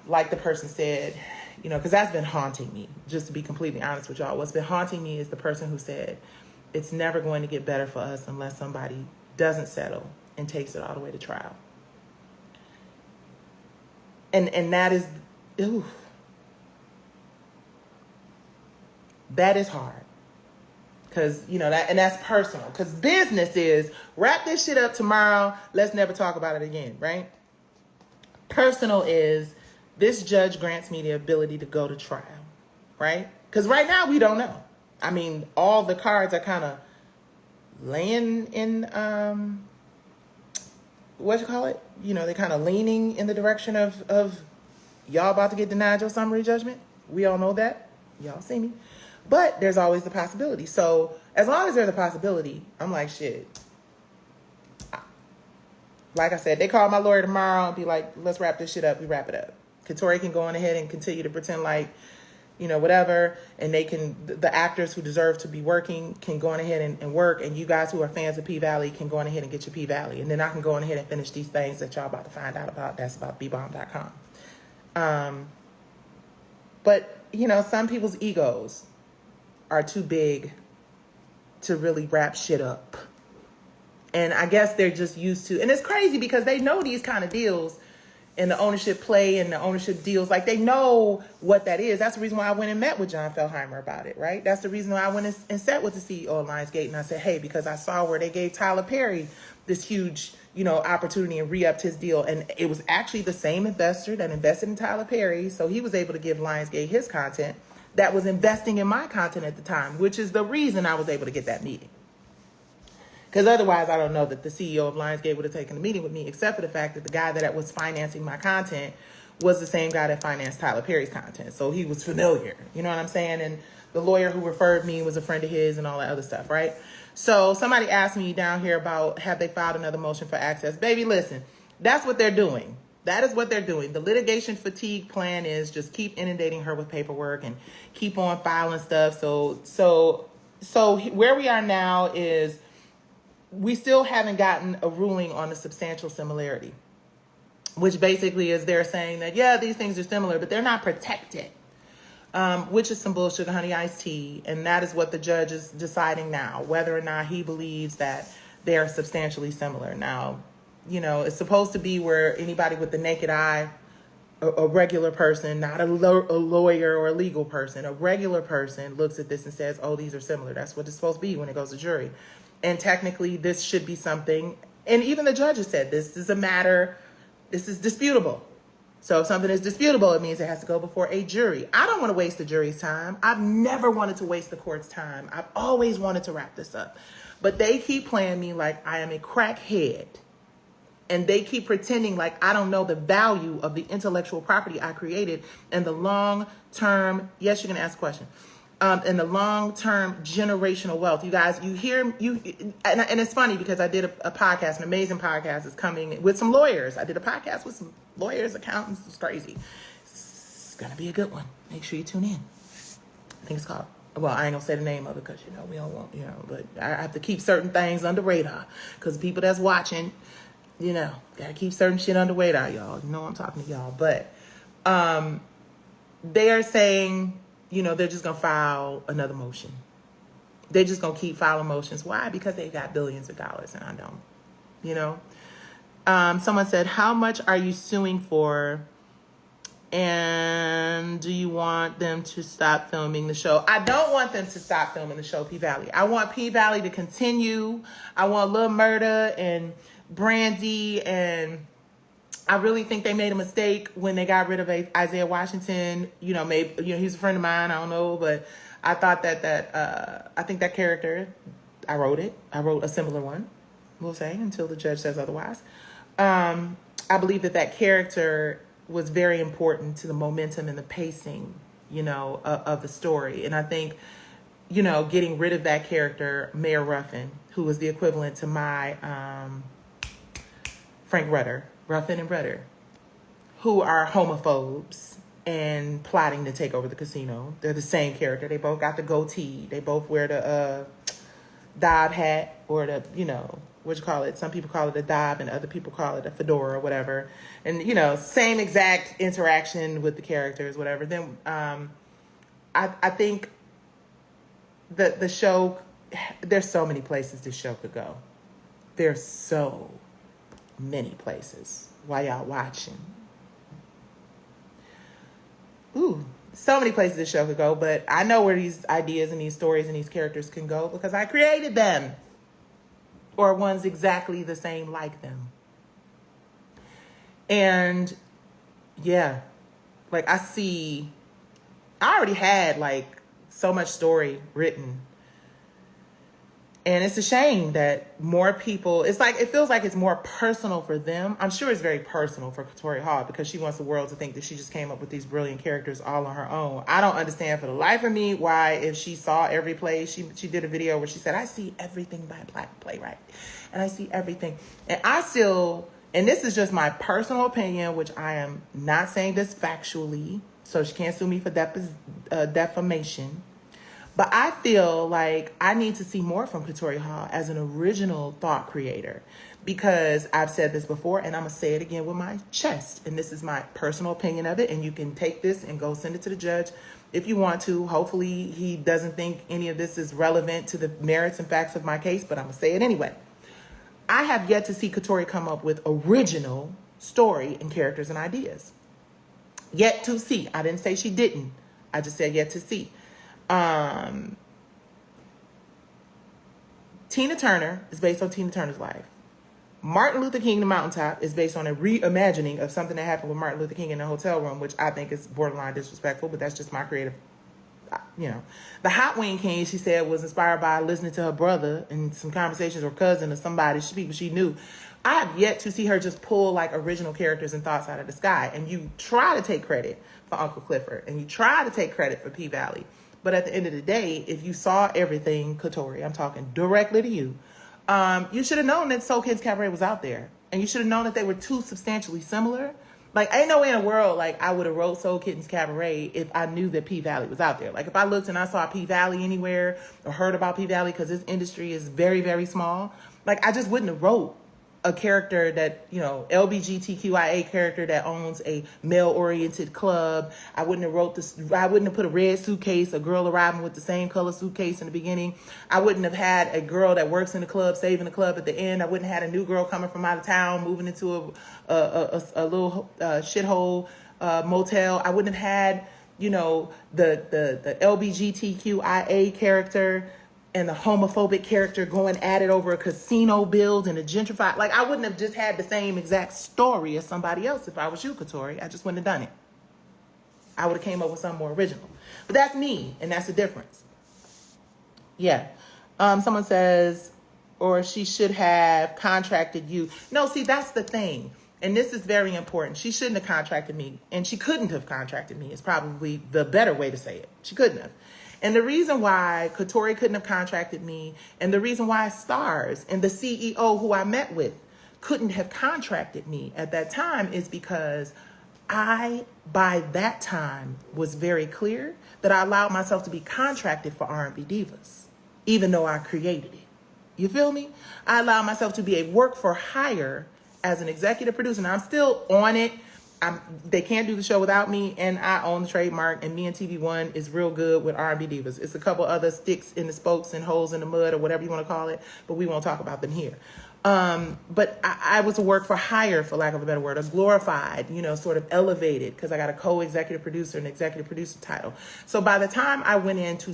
Like the person said, you know, because that's been haunting me, just to be completely honest with y'all. What's been haunting me is the person who said, it's never going to get better for us unless somebody doesn't settle and takes it all the way to trial. And that is, ooh, that is hard. Because, you know, that's personal. Because business is, wrap this shit up tomorrow, let's never talk about it again, right? Personal is, this judge grants me the ability to go to trial, right? Because right now we don't know. I mean, all the cards are kind of laying in, what you call it? You know, they're kind of leaning in the direction of y'all about to get denied your summary judgment. We all know that. Y'all see me. But there's always the possibility. So as long as there's a possibility, I'm like, shit. Like I said, they call my lawyer tomorrow and be like, let's wrap this shit up. We wrap it up. Katori can go on ahead and continue to pretend like, you know, whatever. And they can, the actors who deserve to be working can go on ahead and work. And you guys who are fans of P-Valley can go on ahead and get your P-Valley. And then I can go on ahead and finish these things that y'all about to find out about. That's about bbomb.com. But, you know, some people's egos are too big to really wrap shit up. And I guess they're just used to, and it's crazy because they know these kind of deals and the ownership play and the ownership deals, like they know what that is. That's the reason why I went and met with John Feldheimer about it, right? That's the reason why I went and sat with the CEO of Lionsgate and I said, hey, because I saw where they gave Tyler Perry this huge, you know, opportunity and re-upped his deal. And it was actually the same investor that invested in Tyler Perry. So he was able to give Lionsgate his content that was investing in my content at the time, which is the reason I was able to get that meeting. Because otherwise, I don't know that the CEO of Lionsgate would have taken the meeting with me, except for the fact that the guy that was financing my content was the same guy that financed Tyler Perry's content. So he was familiar, you know what I'm saying? And the lawyer who referred me was a friend of his and all that other stuff, right? So somebody asked me down here about, have they filed another motion for access? Baby, listen, that's what they're doing. That is what they're doing. The litigation fatigue plan is just keep inundating her with paperwork and keep on filing stuff. So where we are now is, we still haven't gotten a ruling on the substantial similarity, which basically is they're saying that, yeah, these things are similar, but they're not protected, which is some bullshit, honey iced tea. And that is what the judge is deciding now, whether or not he believes that they are substantially similar. Now, you know, it's supposed to be where anybody with the naked eye, a regular person, not a lawyer or a legal person, a regular person looks at this and says, oh, these are similar. That's what it's supposed to be when it goes to jury. And technically, this should be something, and even the judges said this is a matter, this is disputable. So if something is disputable, it means it has to go before a jury. I don't want to waste the jury's time. I've never wanted to waste the court's time. I've always wanted to wrap this up. But they keep playing me like I am a crackhead. And they keep pretending like I don't know the value of the intellectual property I created and the long-term, yes, you can ask a question, and the long-term generational wealth. You guys, you hear, and it's funny because I did a podcast, an amazing podcast is coming with some lawyers. I did a podcast with some lawyers, accountants. It's crazy. It's going to be a good one. Make sure you tune in. I think it's called Well, I ain't gonna say the name of it because, you know, we don't want, you know, but I have to keep certain things under radar because people that's watching, you know, gotta keep certain shit under radar, y'all. You know I'm talking to y'all. But they are saying, you know, they're just gonna file another motion. They're just gonna keep filing motions. Why? Because they got billions of dollars and I don't, you know. Someone said, how much are you suing for? And do you want them to stop filming the show? I don't want them to stop filming the show, P Valley. I want P Valley to continue. I want Lil Murda and Brandy, and I really think they made a mistake when they got rid of Isaiah Washington. You know, maybe, you know, he's a friend of mine. I don't know, but I thought I think that character, I wrote it. I wrote a similar one, we'll say, until the judge says otherwise. I believe that character was very important to the momentum and the pacing, you know, of the story. And I think, you know, getting rid of that character, Mayor Ruffin, who was the equivalent to my Frank Rudder, Ruffin and Rudder, who are homophobes and plotting to take over the casino. They're the same character. They both got the goatee. They both wear the Dob hat, or the, you know, what you call it? Some people call it a Dob and other people call it a fedora or whatever. And, you know, same exact interaction with the characters, whatever. Then I think that the show, there's so many places this show could go. There's so many places while y'all watching. Ooh, so many places this show could go, but I know where these ideas and these stories and these characters can go because I created them. Or ones exactly the same like them. And yeah, like I already had like so much story written. And it's a shame that more people, it feels like it's more personal for them. I'm sure it's very personal for Katori Hall because she wants the world to think that she just came up with these brilliant characters all on her own. I don't understand for the life of me why, if she saw every play, she did a video where she said, I see everything by a Black playwright. And I see everything. And I still, and this is just my personal opinion, which I am not saying this factually, so she can't sue me for defamation. But I feel like I need to see more from Katori Hall as an original thought creator, because I've said this before and I'm going to say it again with my chest. And this is my personal opinion of it. And you can take this and go send it to the judge if you want to. Hopefully he doesn't think any of this is relevant to the merits and facts of my case, but I'm going to say it anyway. I have yet to see Katori come up with original story and characters and ideas. Yet to see. I didn't say she didn't. I just said yet to see. Tina Turner is based on Tina Turner's life. Martin Luther King, The Mountaintop, is based on a reimagining of something that happened with Martin Luther King in a hotel room, which I think is borderline disrespectful, but that's just my creative, you know. The Hot Wing King, she said, was inspired by listening to her brother and some conversations or cousin or somebody, people she knew. I have yet to see her just pull like original characters and thoughts out of the sky. And you try to take credit for Uncle Clifford and you try to take credit for P Valley. But at the end of the day, if you saw everything, Katori, I'm talking directly to you, you should have known that Soul Kids Cabaret was out there. And you should have known that they were too substantially similar. Like, ain't no way in the world, like, I would have wrote Soul Kids Cabaret if I knew that P Valley was out there. Like, if I looked and I saw P Valley anywhere or heard about P Valley, because this industry is very, very small, like, I just wouldn't have wrote a character that, you know, LGBTQIA character that owns a male-oriented club. I wouldn't have wrote this. I wouldn't have put a red suitcase, a girl arriving with the same color suitcase in the beginning. I wouldn't have had a girl that works in the club saving the club at the end. I wouldn't have had a new girl coming from out of town moving into a little shithole motel. I wouldn't have had, you know, the LGBTQIA character and the homophobic character going at it over a casino build and a gentrified. Like, I wouldn't have just had the same exact story as somebody else if I was you, Katori. I just wouldn't have done it. I would have came up with something more original. But that's me, and that's the difference. Yeah. Someone says, or she should have contracted you. No, see, that's the thing. And this is very important. She shouldn't have contracted me, and she couldn't have contracted me is probably the better way to say it. She couldn't have. And the reason why Katori couldn't have contracted me, and the reason why Stars and the CEO who I met with couldn't have contracted me at that time is because I by that time was very clear that I allowed myself to be contracted for R&B Divas, even though I created it. You feel me? I allowed myself to be a work for hire as an executive producer. And I'm still on it. They can't do the show without me, and I own the trademark, and me and TV1 is real good with R&B Divas. It's a couple other sticks in the spokes and holes in the mud or whatever you want to call it, but we won't talk about them here. But I was a work for hire, for lack of a better word, a glorified, sort of elevated, because I got a co-executive producer and executive producer title. So by the time I went into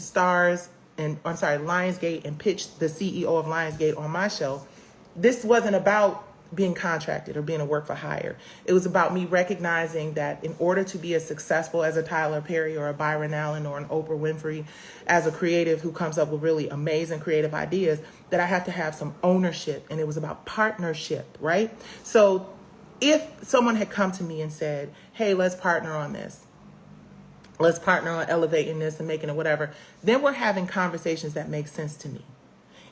Lionsgate and pitched the CEO of Lionsgate on my show, this wasn't about being contracted or being a work for hire. It was about me recognizing that in order to be as successful as a Tyler Perry or a Byron Allen or an Oprah Winfrey, as a creative who comes up with really amazing creative ideas, that I have to have some ownership. And it was about partnership, right? So if someone had come to me and said, hey, let's partner on this, let's partner on elevating this and making it whatever, then we're having conversations that make sense to me.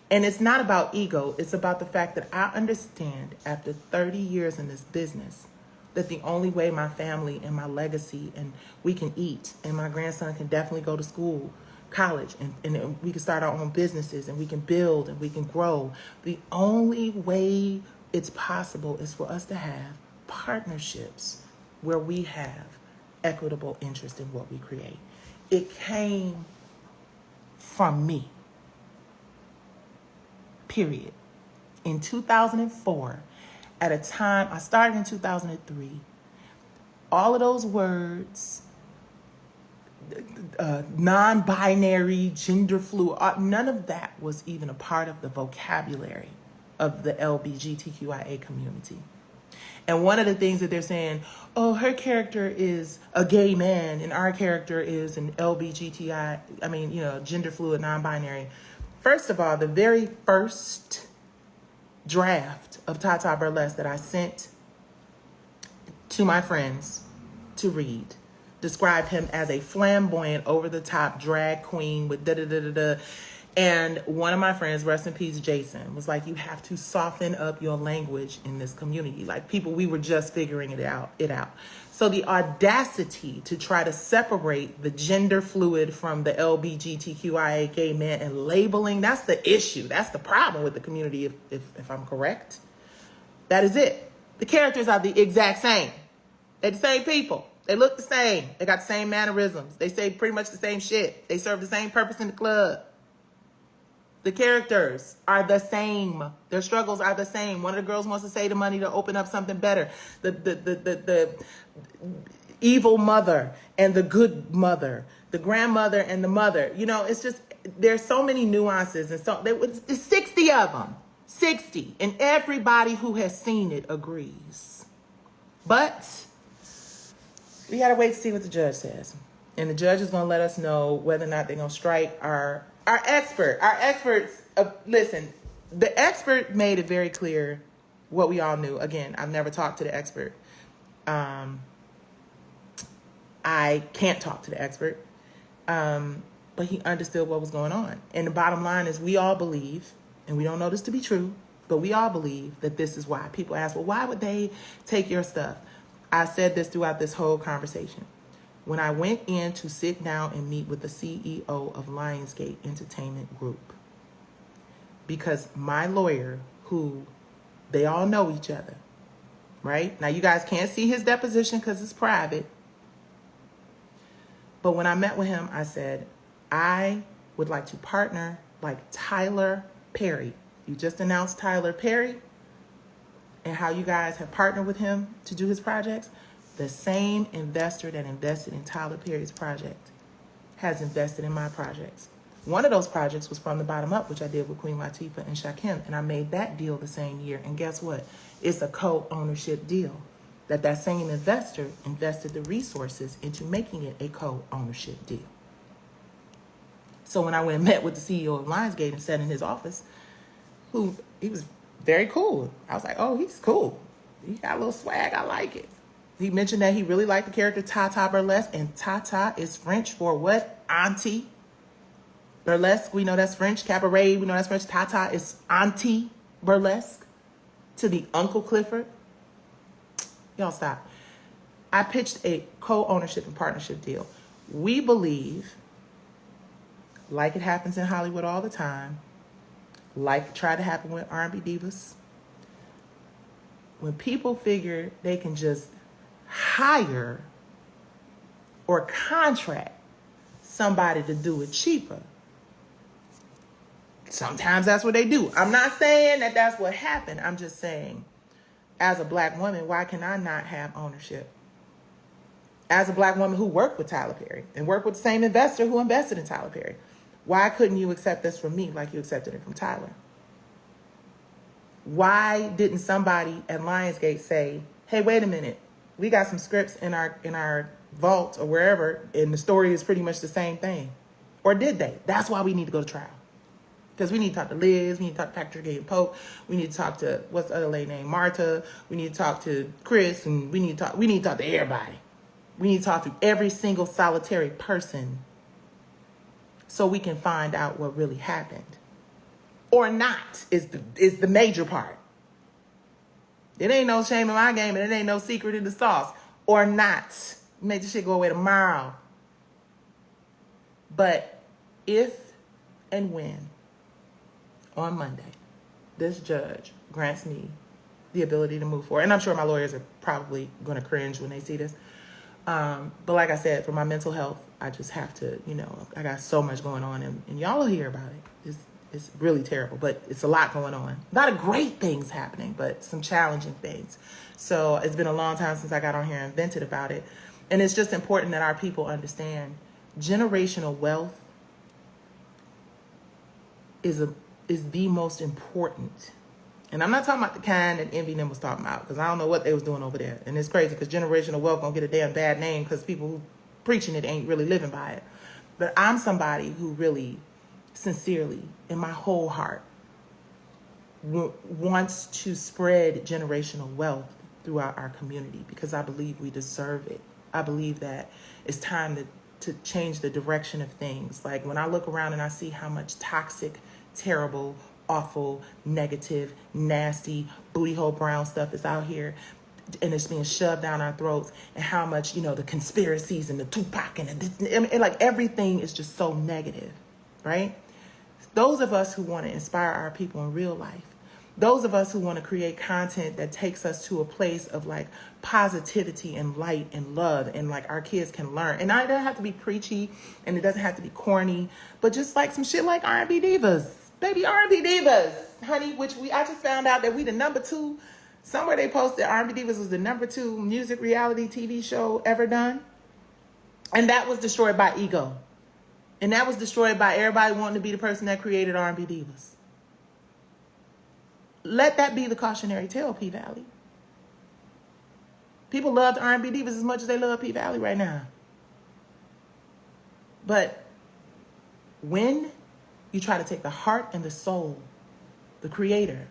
And it's not about ego. It's about the fact that I understand after 30 years in this business that the only way my family and my legacy and we can eat and my grandson can definitely go to school, college, and we can start our own businesses and we can build and we can grow. The only way it's possible is for us to have partnerships where we have equitable interest in what we create. It came from me. Period. In 2004, at a time, I started in 2003, all of those words, non-binary, gender fluid, none of that was even a part of the vocabulary of the LGBTQIA community. And one of the things that they're saying, oh, her character is a gay man and our character is an gender fluid, non-binary. First of all, the very first draft of Tata Burlesque that I sent to my friends to read described him as a flamboyant, over-the-top drag queen with da-da-da-da-da. And one of my friends, rest in peace, Jason, was like, you have to soften up your language in this community. Like we were just figuring it out. So the audacity to try to separate the gender fluid from the LGBTQIA gay man and labeling, that's the issue. That's the problem with the community, if I'm correct. That is it. The characters are the exact same. They're the same people. They look the same. They got the same mannerisms. They say pretty much the same shit. They serve the same purpose in the club. The characters are the same. Their struggles are the same. One of the girls wants to save the money to open up something better. The evil mother and the good mother. The grandmother and the mother. It's just, there's so many nuances. And so there's 60 of them. 60. And everybody who has seen it agrees. But we got to wait to see what the judge says. And the judge is going to let us know whether or not they're going to strike our experts. Listen, the expert made it very clear what we all knew. Again, I've never talked to the expert. I can't talk to the expert. But he understood what was going on. And the bottom line is we all believe, and we don't know this to be true, but we all believe that this is why. People ask, well, why would they take your stuff? I said this throughout this whole conversation. When I went in to sit down and meet with the CEO of Lionsgate Entertainment Group, because my lawyer, who they all know each other, right? Now, you guys can't see his deposition because it's private. But when I met with him, I said, I would like to partner like Tyler Perry. You just announced Tyler Perry and how you guys have partnered with him to do his projects. The same investor that invested in Tyler Perry's project has invested in my projects. One of those projects was From the Bottom Up, which I did with Queen Latifah and Shakim, and I made that deal the same year. And guess what? It's a co-ownership deal. That same investor invested the resources into making it a co-ownership deal. So when I went and met with the CEO of Lionsgate and sat in his office, he was very cool. I was like, oh, he's cool. He got a little swag. I like it. He mentioned that he really liked the character Tata Burlesque, and Tata is French for what? Auntie. Burlesque, we know that's French. Cabaret, we know that's French. Tata is Auntie Burlesque to the Uncle Clifford. Y'all stop. I pitched a co-ownership and partnership deal. We believe, like it happens in Hollywood all the time, like it tried to happen with R&B divas, when people figure they can just hire or contract somebody to do it cheaper, sometimes that's what they do. I'm not saying that that's what happened. I'm just saying, as a black woman, why can I not have ownership? As a black woman who worked with Tyler Perry and worked with the same investor who invested in Tyler Perry, why couldn't you accept this from me like you accepted it from Tyler? Why didn't somebody at Lionsgate say, hey, wait a minute, we got some scripts in our vault or wherever, and the story is pretty much the same thing? Or did they? That's why we need to go to trial. Because we need to talk to Liz, we need to talk to Patrick Gay and Pope, we need to talk to, what's the other lady named, Marta, we need to talk to Chris, and we need to talk to everybody. We need to talk to every single solitary person so we can find out what really happened. Or not is the major part. It ain't no shame in my game, and it ain't no secret in the sauce. Or not. Make this shit go away tomorrow. But if and when on Monday this judge grants me the ability to move forward, and I'm sure my lawyers are probably going to cringe when they see this, but like I said, for my mental health, I just have to, I got so much going on, and y'all will hear about it. It's really terrible, but it's a lot going on. A lot of great things happening, but some challenging things. So it's been a long time since I got on here and vented about it. And it's just important that our people understand generational wealth is the most important. And I'm not talking about the kind that Envy them was talking about, because I don't know what they was doing over there. And it's crazy because generational wealth gonna get a damn bad name because people who preaching it ain't really living by it. But I'm somebody who really, sincerely, in my whole heart, wants to spread generational wealth throughout our community because I believe we deserve it. I believe that it's time to change the direction of things. Like when I look around and I see how much toxic, terrible, awful, negative, nasty, booty hole brown stuff is out here, and it's being shoved down our throats, and how much, the conspiracies and the Tupac and like everything is just so negative, right? Those of us who want to inspire our people in real life, those of us who want to create content that takes us to a place of like positivity and light and love, and like our kids can learn. And it doesn't have to be preachy, and it doesn't have to be corny, but just like some shit like R&B divas, baby R&B divas, honey, I just found out that we the #2. Somewhere they posted R&B divas was the #2 music reality TV show ever done. And that was destroyed by ego. And that was destroyed by everybody wanting to be the person that created R&B divas. Let that be the cautionary tale, P-Valley. People love the R&B divas as much as they love P-Valley right now. But when you try to take the heart and the soul, the creator,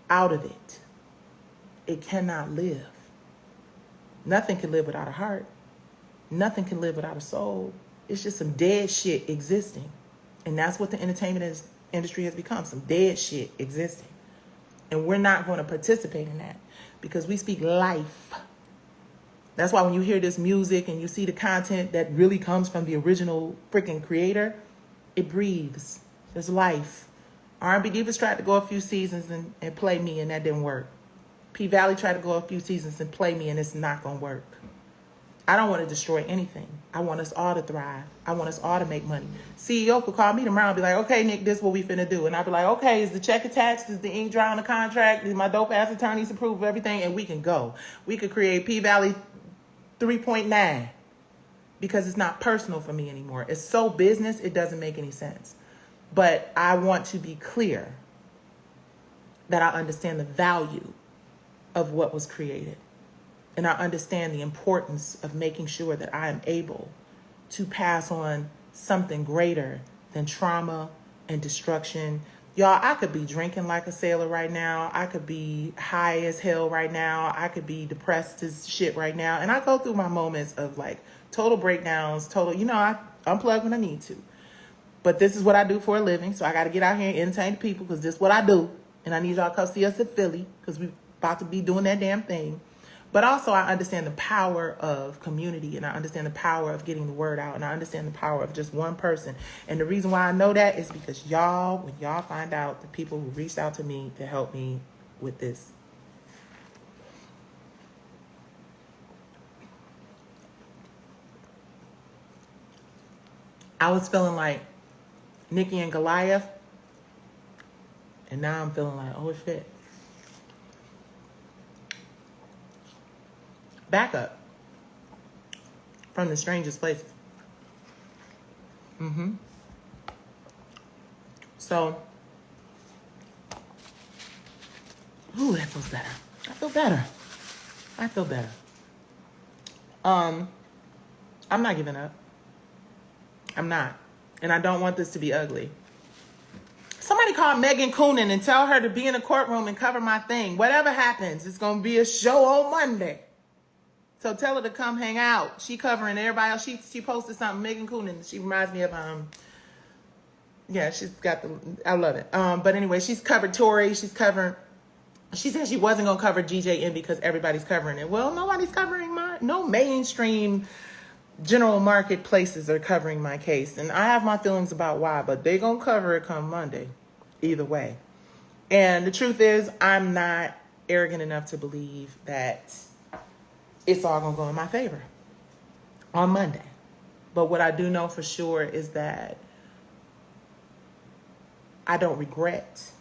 out of it, it cannot live. Nothing can live without a heart. Nothing can live without a soul. It's just some dead shit existing. And that's what the entertainment industry has become, some dead shit existing. And we're not going to participate in that because we speak life. That's why when you hear this music and you see the content that really comes from the original freaking creator, it breathes. There's life. R&B Divas tried to go a few seasons and play me, and that didn't work. P-Valley tried to go a few seasons and play me, and it's not going to work. I don't want to destroy anything. I want us all to thrive. I want us all to make money. CEO could call me tomorrow and be like, okay, Nick, this is what we finna do. And I'll be like, okay, is the check attached? Is the ink dry on the contract? Is my dope ass attorneys approve of everything? And we can go. We could create P-Valley 3.9 because it's not personal for me anymore. It's so business, it doesn't make any sense. But I want to be clear that I understand the value of what was created. And I understand the importance of making sure that I am able to pass on something greater than trauma and destruction. Y'all, I could be drinking like a sailor right now. I could be high as hell right now. I could be depressed as shit right now. And I go through my moments of like total breakdowns, I unplug when I need to. But this is what I do for a living. So I got to get out here and entertain people because this is what I do. And I need y'all to come see us in Philly because we about to be doing that damn thing. But also I understand the power of community, and I understand the power of getting the word out, and I understand the power of just one person. And the reason why I know that is because y'all, when y'all find out the people who reached out to me to help me with this, I was feeling like Nicci and Goliath, and now I'm feeling like, oh shit. Back up from the strangest places. So, ooh, that feels better. I feel better. I feel better. I'm not giving up. I'm not. And I don't want this to be ugly. Somebody call Megan Coonan and tell her to be in the courtroom and cover my thing. Whatever happens, it's going to be a show on Monday. So tell her to come hang out. She covering everybody else. She posted something, Megan Coonan. She reminds me of, yeah, she's got the, I love it. But anyway, she's covered Tory. She said she wasn't going to cover GJN because everybody's covering it. Well, nobody's covering no mainstream general market places are covering my case. And I have my feelings about why, but they going to cover it come Monday. Either way. And the truth is, I'm not arrogant enough to believe that it's all going to go in my favor on Monday. But what I do know for sure is that I don't regret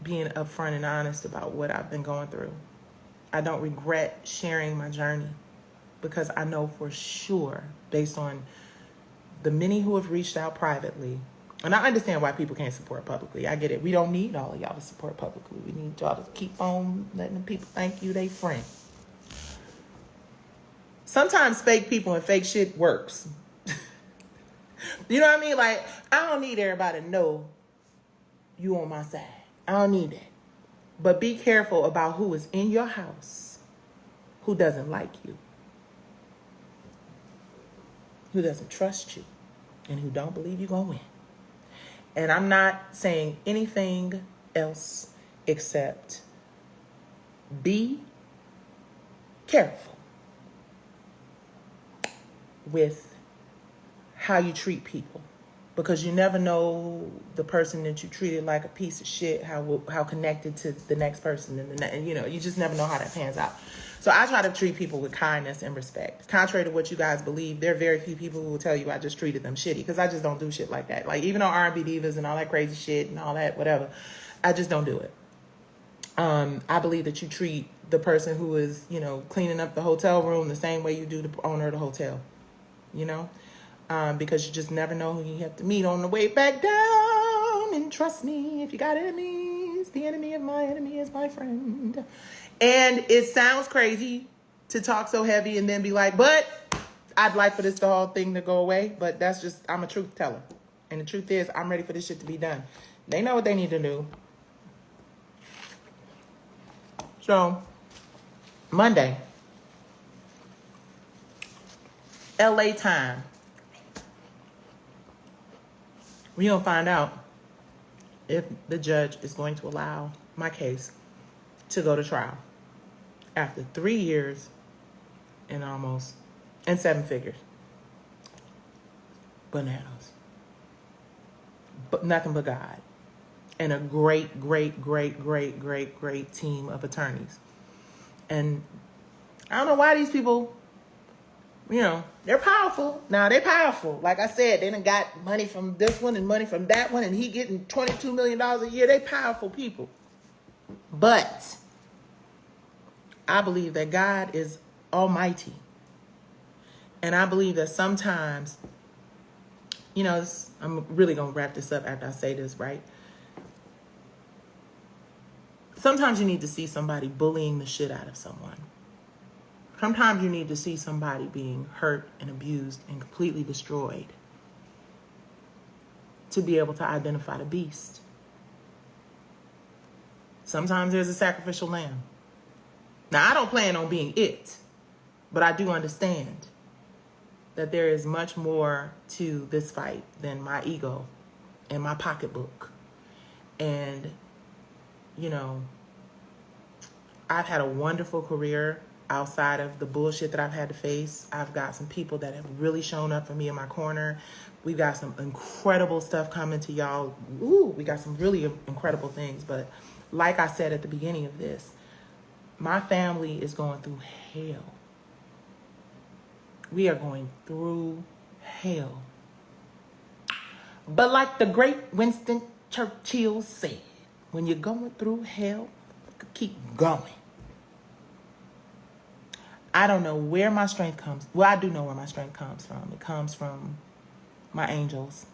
being upfront and honest about what I've been going through. I don't regret sharing my journey because I know for sure, based on the many who have reached out privately, and I understand why people can't support publicly. I get it. We don't need all of y'all to support publicly. We need y'all to keep on letting the people think you they friend. Sometimes fake people and fake shit works. You know what I mean? Like, I don't need everybody to know you on my side. I don't need that. But be careful about who is in your house who doesn't like you, who doesn't trust you, and who don't believe you're going to win. And I'm not saying anything else except be careful with how you treat people, because you never know the person that you treated like a piece of shit, how connected to the next person, and you know, you just never know how that pans out. So I try to treat people with kindness and respect. Contrary to what you guys believe, there are very few people who will tell you I just treated them shitty, because I just don't do shit like that. Like, even on R&B Divas and all that crazy shit and all that, whatever, I just don't do it. I believe that you treat the person who is, you know, cleaning up the hotel room the same way you do the owner of the hotel, you know, because you just never know who you have to meet on the way back down. And trust me, if you got enemies, the enemy of my enemy is my friend. And it sounds crazy to talk so heavy and then be like, but I'd like for this whole thing to go away. But that's just, I'm a truth teller. And the truth is, I'm ready for this shit to be done. They know what they need to do. So, Monday, LA time. We're going to find out if the judge is going to allow my case to go to trial after 3 years and 7 figures. Bananas. But nothing but God. And a great team of attorneys. And I don't know why these people, you know, they're powerful. Now, they're powerful. Like I said, they done got money from this one and money from that one, and he getting $22 million a year. They powerful people. But I believe that God is almighty. And I believe that sometimes, you know, I'm really going to wrap this up after I say this, right? Sometimes you need to see somebody bullying the shit out of someone. Sometimes you need to see somebody being hurt and abused and completely destroyed to be able to identify the beast. Sometimes there's a sacrificial lamb. Now, I don't plan on being it, but I do understand that there is much more to this fight than my ego and my pocketbook. And, you know, I've had a wonderful career outside of the bullshit that I've had to face. I've got some people that have really shown up for me in my corner. We've got some incredible stuff coming to y'all. Ooh, we got some really incredible things. But like I said at the beginning of this, my family is going through hell. We are going through hell. But like the great Winston Churchill said, when you're going through hell, keep going. I don't know where my strength comes. Well, I do know where my strength comes from. It comes from my angels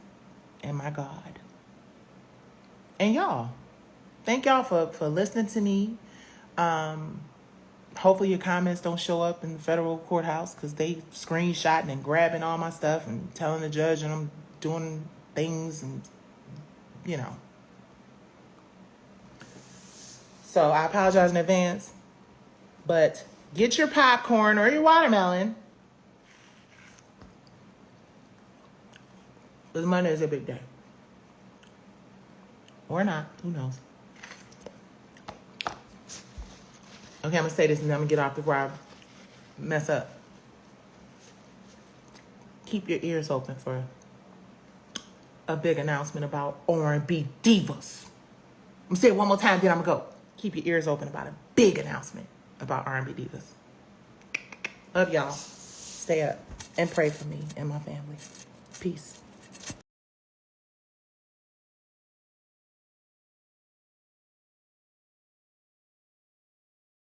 and my God. And y'all. Thank y'all for listening to me. Hopefully your comments don't show up in the federal courthouse because they screenshotting and grabbing all my stuff and telling the judge and I'm doing things and, you know. So I apologize in advance. But get your popcorn or your watermelon. Because Monday is a big day. Or not. Who knows? Okay, I'm going to say this and then I'm going to get off before I mess up. Keep your ears open for a big announcement about R&B divas. I'm going to say it one more time, then I'm going to go. Keep your ears open about a big announcement about R&B divas. Love y'all. Stay up and pray for me and my family. Peace.